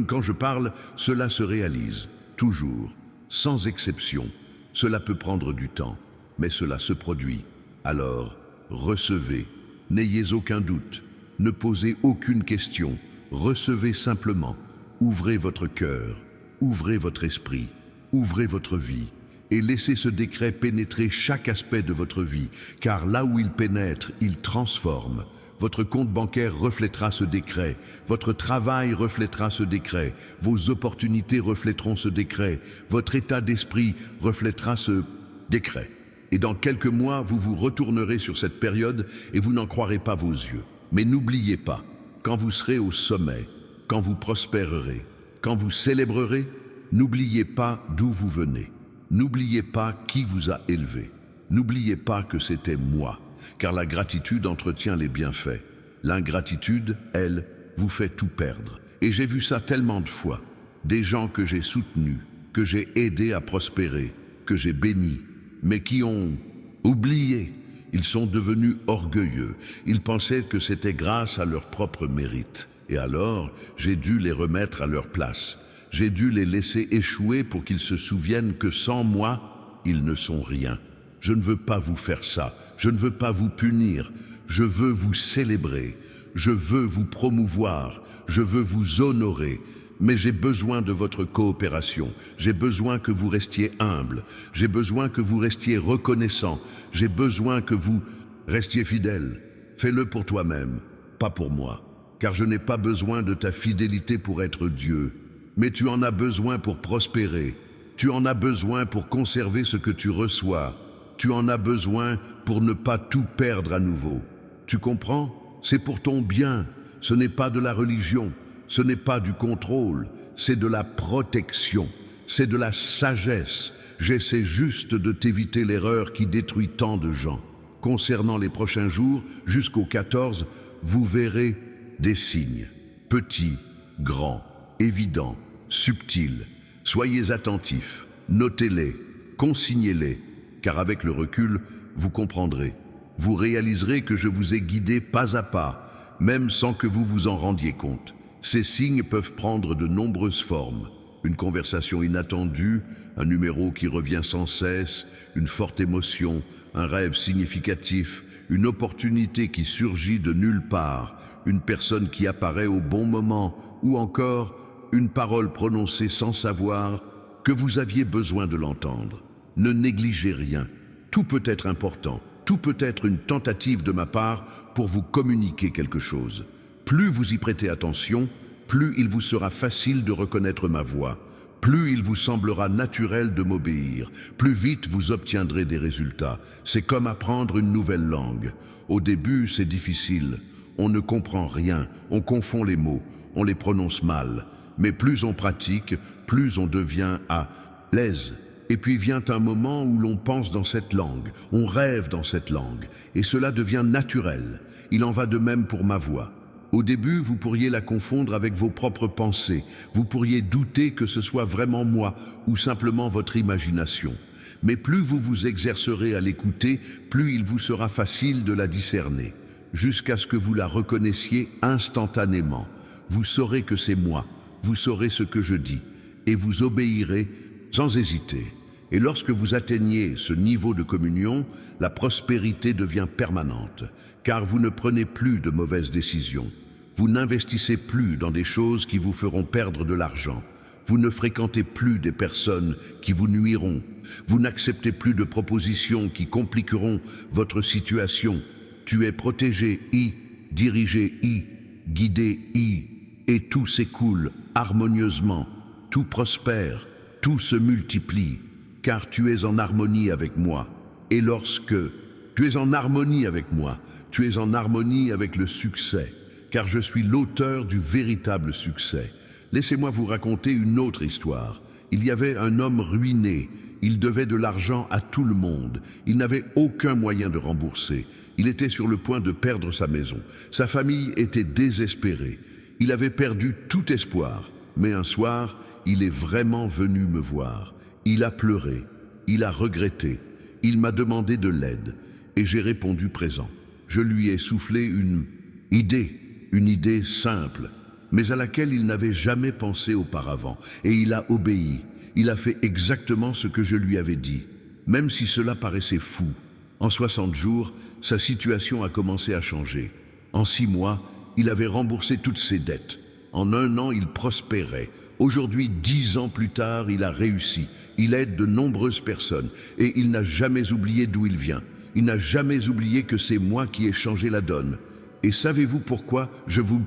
quand je parle, cela se réalise, toujours, sans exception. Cela peut prendre du temps, mais cela se produit. Alors, recevez, n'ayez aucun doute, ne posez aucune question, recevez simplement, ouvrez votre cœur, ouvrez votre esprit, ouvrez votre vie. Et laissez ce décret pénétrer chaque aspect de votre vie, car là où il pénètre, il transforme. Votre compte bancaire reflètera ce décret, votre travail reflètera ce décret, vos opportunités reflèteront ce décret, votre état d'esprit reflètera ce décret. Et dans quelques mois, vous vous retournerez sur cette période et vous n'en croirez pas vos yeux. Mais n'oubliez pas, quand vous serez au sommet, quand vous prospérerez, quand vous célébrerez, n'oubliez pas d'où vous venez. N'oubliez pas qui vous a élevé. N'oubliez pas que c'était moi, car la gratitude entretient les bienfaits. L'ingratitude, elle, vous fait tout perdre. Et j'ai vu ça tellement de fois. Des gens que j'ai soutenus, que j'ai aidés à prospérer, que j'ai bénis, mais qui ont oublié. Ils sont devenus orgueilleux. Ils pensaient que c'était grâce à leur propre mérite. Et alors, j'ai dû les remettre à leur place. J'ai dû les laisser échouer pour qu'ils se souviennent que sans moi, ils ne sont rien. Je ne veux pas vous faire ça. Je ne veux pas vous punir. Je veux vous célébrer. Je veux vous promouvoir. Je veux vous honorer. Mais j'ai besoin de votre coopération. J'ai besoin que vous restiez humble. J'ai besoin que vous restiez reconnaissant. J'ai besoin que vous restiez fidèle. Fais-le pour toi-même, pas pour moi. Car je n'ai pas besoin de ta fidélité pour être Dieu. Mais tu en as besoin pour prospérer. Tu en as besoin pour conserver ce que tu reçois. Tu en as besoin pour ne pas tout perdre à nouveau. Tu comprends? C'est pour ton bien. Ce n'est pas de la religion. Ce n'est pas du contrôle. C'est de la protection. C'est de la sagesse. J'essaie juste de t'éviter l'erreur qui détruit tant de gens. Concernant les prochains jours, jusqu'au 14, vous verrez des signes. Petits, grands, évidents, subtils. Soyez attentifs, notez-les, consignez-les, car avec le recul, vous comprendrez. Vous réaliserez que je vous ai guidé pas à pas, même sans que vous vous en rendiez compte. Ces signes peuvent prendre de nombreuses formes. Une conversation inattendue, un numéro qui revient sans cesse, une forte émotion, un rêve significatif, une opportunité qui surgit de nulle part, une personne qui apparaît au bon moment, ou encore une parole prononcée sans savoir que vous aviez besoin de l'entendre. Ne négligez rien. Tout peut être important. Tout peut être une tentative de ma part pour vous communiquer quelque chose. Plus vous y prêtez attention, plus il vous sera facile de reconnaître ma voix. Plus il vous semblera naturel de m'obéir, plus vite vous obtiendrez des résultats. C'est comme apprendre une nouvelle langue. Au début, c'est difficile. On ne comprend rien, on confond les mots, on les prononce mal. Mais plus on pratique, plus on devient à l'aise. Et puis vient un moment où l'on pense dans cette langue, on rêve dans cette langue, et cela devient naturel. Il en va de même pour ma voix. Au début, vous pourriez la confondre avec vos propres pensées. Vous pourriez douter que ce soit vraiment moi ou simplement votre imagination. Mais plus vous vous exercerez à l'écouter, plus il vous sera facile de la discerner, jusqu'à ce que vous la reconnaissiez instantanément. Vous saurez que c'est moi, vous saurez ce que je dis, et vous obéirez sans hésiter. Et lorsque vous atteignez ce niveau de communion, la prospérité devient permanente, car vous ne prenez plus de mauvaises décisions. Vous n'investissez plus dans des choses qui vous feront perdre de l'argent. Vous ne fréquentez plus des personnes qui vous nuiront. Vous n'acceptez plus de propositions qui compliqueront votre situation. Tu es protégé, dirigé, guidé, et tout s'écoule harmonieusement, tout prospère, tout se multiplie, car tu es en harmonie avec moi. Et lorsque tu es en harmonie avec moi, tu es en harmonie avec le succès, car je suis l'auteur du véritable succès. Laissez-moi vous raconter une autre histoire. Il y avait un homme ruiné. Il devait de l'argent à tout le monde. Il n'avait aucun moyen de rembourser. Il était sur le point de perdre sa maison. Sa famille était désespérée. Il avait perdu tout espoir. Mais un soir, il est vraiment venu me voir. Il a pleuré. Il a regretté. Il m'a demandé de l'aide. Et j'ai répondu présent. Je lui ai soufflé une idée simple, mais à laquelle il n'avait jamais pensé auparavant. Et il a obéi. Il a fait exactement ce que je lui avais dit, même si cela paraissait fou. En 60 jours, sa situation a commencé à changer. En 6 mois, il avait remboursé toutes ses dettes. En 1 an, il prospérait. Aujourd'hui, 10 ans plus tard, il a réussi. Il aide de nombreuses personnes et il n'a jamais oublié d'où il vient. Il n'a jamais oublié que c'est moi qui ai changé la donne. Et savez-vous pourquoi je vous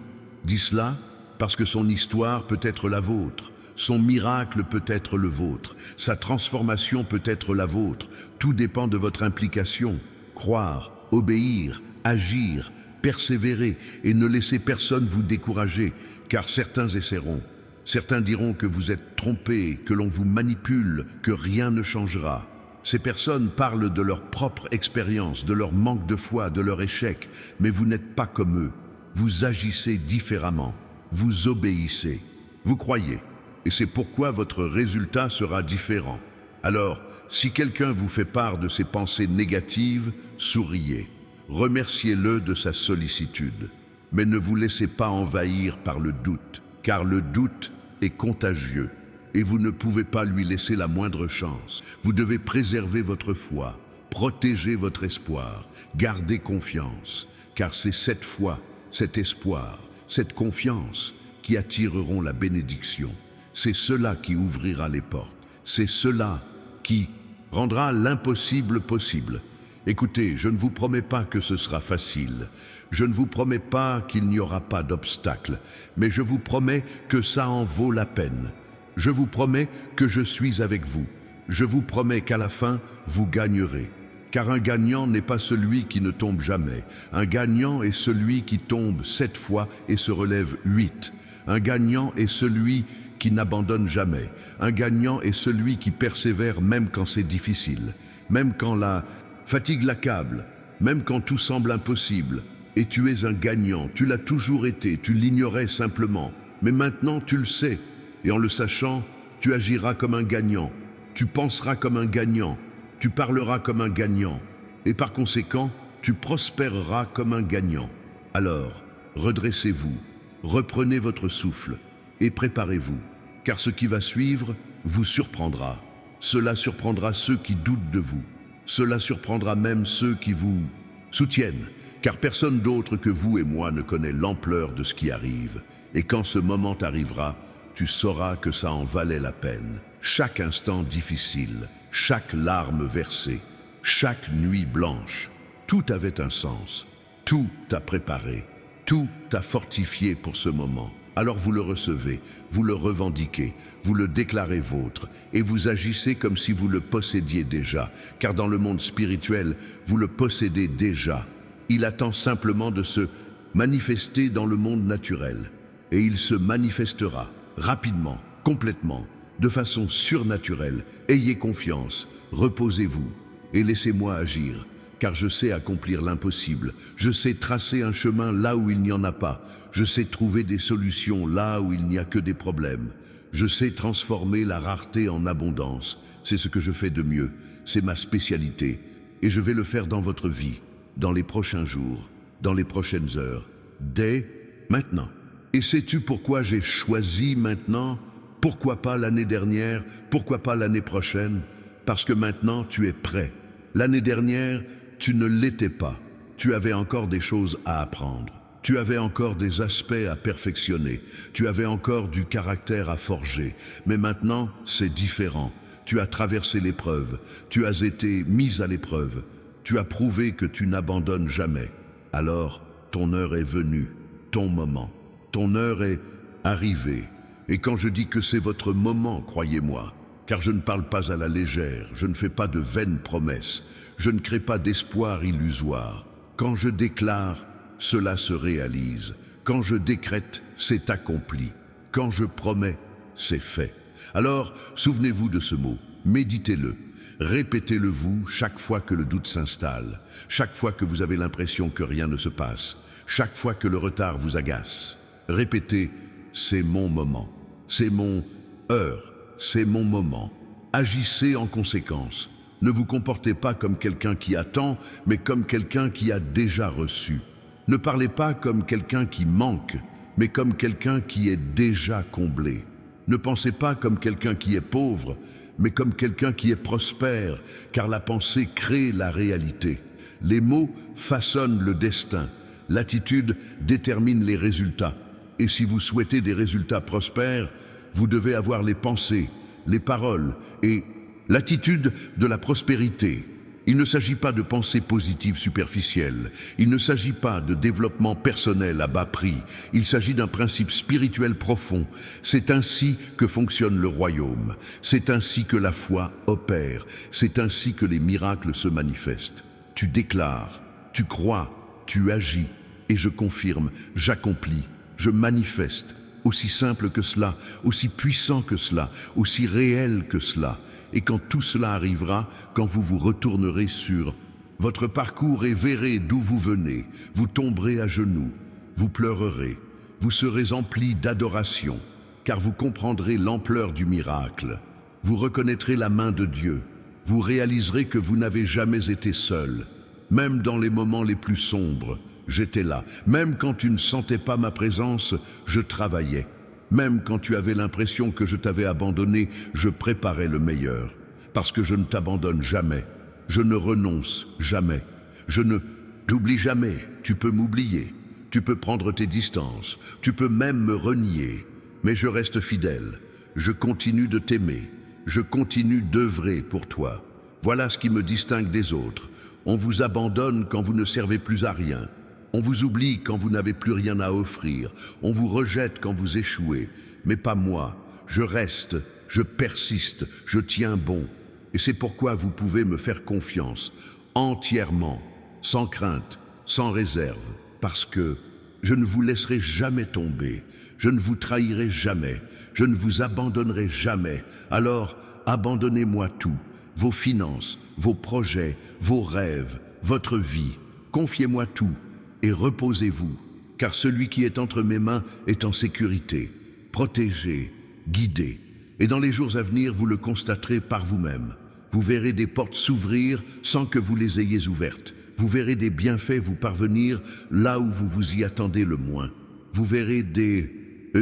dis cela? Parce que son histoire peut être la vôtre. Son miracle peut être le vôtre. Sa transformation peut être la vôtre. Tout dépend de votre implication. Croire, obéir, agir, persévérer et ne laissez personne vous décourager, car certains essaieront. Certains diront que vous êtes trompés, que l'on vous manipule, que rien ne changera. Ces personnes parlent de leur propre expérience, de leur manque de foi, de leur échec, mais vous n'êtes pas comme eux. Vous agissez différemment. Vous obéissez. Vous croyez. Et c'est pourquoi votre résultat sera différent. Alors, si quelqu'un vous fait part de ses pensées négatives, souriez. Remerciez-le de sa sollicitude. Mais ne vous laissez pas envahir par le doute, car le doute est contagieux. Et vous ne pouvez pas lui laisser la moindre chance. Vous devez préserver votre foi, protéger votre espoir, garder confiance, car c'est cette foi, cet espoir, cette confiance qui attireront la bénédiction. C'est cela qui ouvrira les portes. C'est cela qui rendra l'impossible possible. Écoutez, je ne vous promets pas que ce sera facile. Je ne vous promets pas qu'il n'y aura pas d'obstacle, mais je vous promets que ça en vaut la peine. Je vous promets que je suis avec vous. Je vous promets qu'à la fin, vous gagnerez. Car un gagnant n'est pas celui qui ne tombe jamais. Un gagnant est celui qui tombe 7 fois et se relève 8. Un gagnant est celui qui n'abandonne jamais. Un gagnant est celui qui persévère même quand c'est difficile, même quand la fatigue l'accable, même quand tout semble impossible. Et tu es un gagnant, tu l'as toujours été, tu l'ignorais simplement. Mais maintenant tu le sais, et en le sachant, tu agiras comme un gagnant, tu penseras comme un gagnant, tu parleras comme un gagnant, et par conséquent, tu prospéreras comme un gagnant. Alors, redressez-vous, reprenez votre souffle, et préparez-vous, car ce qui va suivre vous surprendra. Cela surprendra ceux qui doutent de vous. Cela surprendra même ceux qui vous soutiennent, car personne d'autre que vous et moi ne connaît l'ampleur de ce qui arrive. Et quand ce moment arrivera, tu sauras que ça en valait la peine. Chaque instant difficile, chaque larme versée, chaque nuit blanche, tout avait un sens. Tout t'a préparé, tout t'a fortifié pour ce moment. Alors vous le recevez, vous le revendiquez, vous le déclarez vôtre, et vous agissez comme si vous le possédiez déjà, car dans le monde spirituel, vous le possédez déjà. Il attend simplement de se manifester dans le monde naturel, et il se manifestera rapidement, complètement, de façon surnaturelle. Ayez confiance, reposez-vous, et laissez-moi agir, car je sais accomplir l'impossible. Je sais tracer un chemin là où il n'y en a pas. Je sais trouver des solutions là où il n'y a que des problèmes. Je sais transformer la rareté en abondance. C'est ce que je fais de mieux. C'est ma spécialité. Et je vais le faire dans votre vie, dans les prochains jours, dans les prochaines heures, dès maintenant. Et sais-tu pourquoi j'ai choisi maintenant? Pourquoi pas l'année dernière? Pourquoi pas l'année prochaine? Parce que maintenant tu es prêt. L'année dernière, tu ne l'étais pas. Tu avais encore des choses à apprendre. Tu avais encore des aspects à perfectionner. Tu avais encore du caractère à forger. Mais maintenant, c'est différent. Tu as traversé l'épreuve. Tu as été mis à l'épreuve. Tu as prouvé que tu n'abandonnes jamais. Alors, ton heure est venue. Ton moment. Ton heure est arrivée. Et quand je dis que c'est votre moment, croyez-moi, car je ne parle pas à la légère, je ne fais pas de vaines promesses, je ne crée pas d'espoir illusoire. Quand je déclare, cela se réalise. Quand je décrète, c'est accompli. Quand je promets, c'est fait. Alors, souvenez-vous de ce mot, méditez-le, répétez-le vous chaque fois que le doute s'installe, chaque fois que vous avez l'impression que rien ne se passe, chaque fois que le retard vous agace. Répétez, c'est mon moment, c'est mon heure, c'est mon moment. Agissez en conséquence. Ne vous comportez pas comme quelqu'un qui attend, mais comme quelqu'un qui a déjà reçu. Ne parlez pas comme quelqu'un qui manque, mais comme quelqu'un qui est déjà comblé. Ne pensez pas comme quelqu'un qui est pauvre, mais comme quelqu'un qui est prospère, car la pensée crée la réalité. Les mots façonnent le destin. L'attitude détermine les résultats. Et si vous souhaitez des résultats prospères, vous devez avoir les pensées, les paroles et l'attitude de la prospérité. Il ne s'agit pas de pensées positives superficielles. Il ne s'agit pas de développement personnel à bas prix. Il s'agit d'un principe spirituel profond. C'est ainsi que fonctionne le royaume. C'est ainsi que la foi opère. C'est ainsi que les miracles se manifestent. Tu déclares, tu crois, tu agis. Et je confirme, j'accomplis, je manifeste. Aussi simple que cela, aussi puissant que cela, aussi réel que cela. Et quand tout cela arrivera, quand vous vous retournerez sur votre parcours et verrez d'où vous venez, vous tomberez à genoux, vous pleurerez, vous serez emplis d'adoration, car vous comprendrez l'ampleur du miracle. Vous reconnaîtrez la main de Dieu, vous réaliserez que vous n'avez jamais été seul. Même dans les moments les plus sombres, j'étais là. Même quand tu ne sentais pas ma présence, je travaillais. Même quand tu avais l'impression que je t'avais abandonné, je préparais le meilleur. Parce que je ne t'abandonne jamais. Je ne renonce jamais. Je ne t'oublie jamais. Tu peux m'oublier. Tu peux prendre tes distances. Tu peux même me renier. Mais je reste fidèle. Je continue de t'aimer. Je continue d'œuvrer pour toi. Voilà ce qui me distingue des autres. On vous abandonne quand vous ne servez plus à rien. On vous oublie quand vous n'avez plus rien à offrir. On vous rejette quand vous échouez. Mais pas moi. Je reste, je persiste, je tiens bon. Et c'est pourquoi vous pouvez me faire confiance, entièrement, sans crainte, sans réserve. Parce que je ne vous laisserai jamais tomber. Je ne vous trahirai jamais. Je ne vous abandonnerai jamais. Alors, abandonnez-moi tout. Vos finances, vos projets, vos rêves, votre vie. Confiez-moi tout. Et reposez-vous, car celui qui est entre mes mains est en sécurité, protégé, guidé. Et dans les jours à venir, vous le constaterez par vous-même. Vous verrez des portes s'ouvrir sans que vous les ayez ouvertes. Vous verrez des bienfaits vous parvenir là où vous vous y attendez le moins. Vous verrez des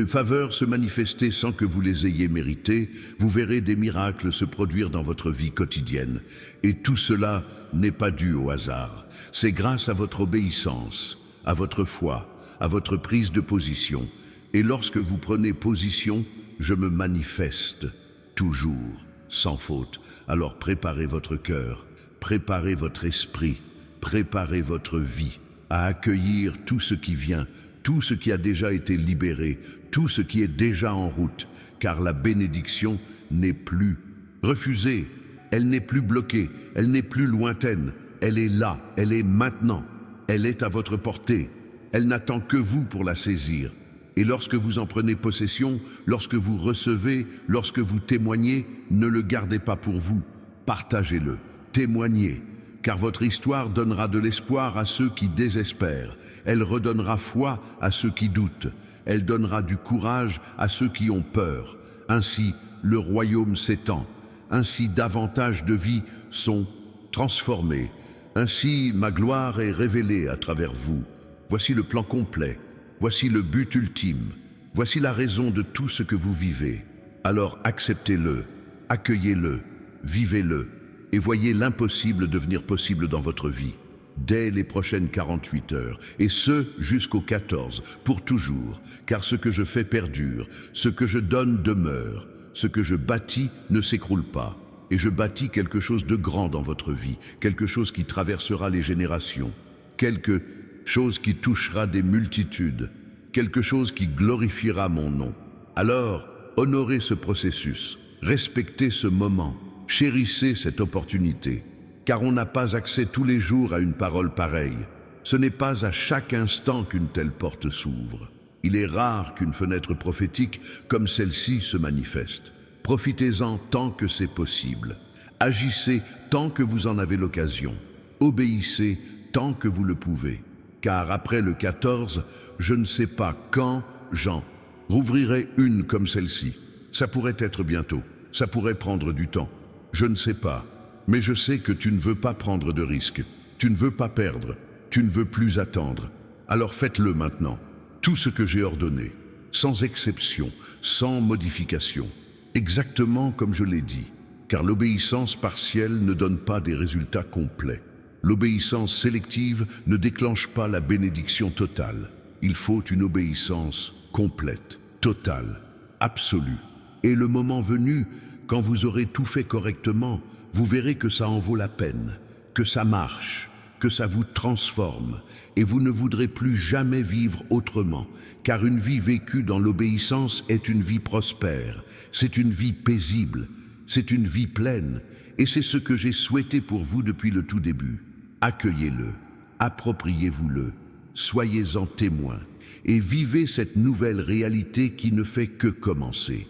faveurs se manifester sans que vous les ayez méritées. Vous verrez des miracles se produire dans votre vie quotidienne. Et tout cela n'est pas dû au hasard. C'est grâce à votre obéissance, à votre foi, à votre prise de position. Et lorsque vous prenez position, je me manifeste, toujours, sans faute. Alors préparez votre cœur, préparez votre esprit, préparez votre vie à accueillir tout ce qui vient, tout ce qui a déjà été libéré, tout ce qui est déjà en route, car la bénédiction n'est plus refusée, elle n'est plus bloquée, elle n'est plus lointaine, elle est là, elle est maintenant, elle est à votre portée, elle n'attend que vous pour la saisir. Et lorsque vous en prenez possession, lorsque vous recevez, lorsque vous témoignez, ne le gardez pas pour vous, partagez-le, témoignez. car votre histoire donnera de l'espoir à ceux qui désespèrent, elle redonnera foi à ceux qui doutent, elle donnera du courage à ceux qui ont peur. Ainsi, le royaume s'étend, ainsi davantage de vies sont transformées, ainsi ma gloire est révélée à travers vous. Voici le plan complet, voici le but ultime, voici la raison de tout ce que vous vivez. Alors acceptez-le, accueillez-le, vivez-le, et voyez l'impossible devenir possible dans votre vie, dès les prochaines 48 heures, et ce jusqu'au 14, pour toujours, car ce que je fais perdure, ce que je donne demeure, ce que je bâtis ne s'écroule pas, et je bâtis quelque chose de grand dans votre vie, quelque chose qui traversera les générations, quelque chose qui touchera des multitudes, quelque chose qui glorifiera mon nom. Alors, honorez ce processus, respectez ce moment, chérissez cette opportunité, car on n'a pas accès tous les jours à une parole pareille. Ce n'est pas à chaque instant qu'une telle porte s'ouvre. Il est rare qu'une fenêtre prophétique comme celle-ci se manifeste. Profitez-en tant que c'est possible. Agissez tant que vous en avez l'occasion. Obéissez tant que vous le pouvez. Car après le 14, je ne sais pas quand j'en rouvrirai une comme celle-ci. Ça pourrait être bientôt. Ça pourrait prendre du temps. Je ne sais pas. Mais je sais que tu ne veux pas prendre de risques. Tu ne veux pas perdre. Tu ne veux plus attendre. Alors faites-le maintenant. Tout ce que j'ai ordonné, sans exception, sans modification, exactement comme je l'ai dit, car l'obéissance partielle ne donne pas des résultats complets. L'obéissance sélective ne déclenche pas la bénédiction totale. Il faut une obéissance complète, totale, absolue. Et le moment venu, quand vous aurez tout fait correctement, vous verrez que ça en vaut la peine, que ça marche, que ça vous transforme, et vous ne voudrez plus jamais vivre autrement, car une vie vécue dans l'obéissance est une vie prospère, c'est une vie paisible, c'est une vie pleine, et c'est ce que j'ai souhaité pour vous depuis le tout début. Accueillez-le, appropriez-vous-le, soyez-en témoin, et vivez cette nouvelle réalité qui ne fait que commencer.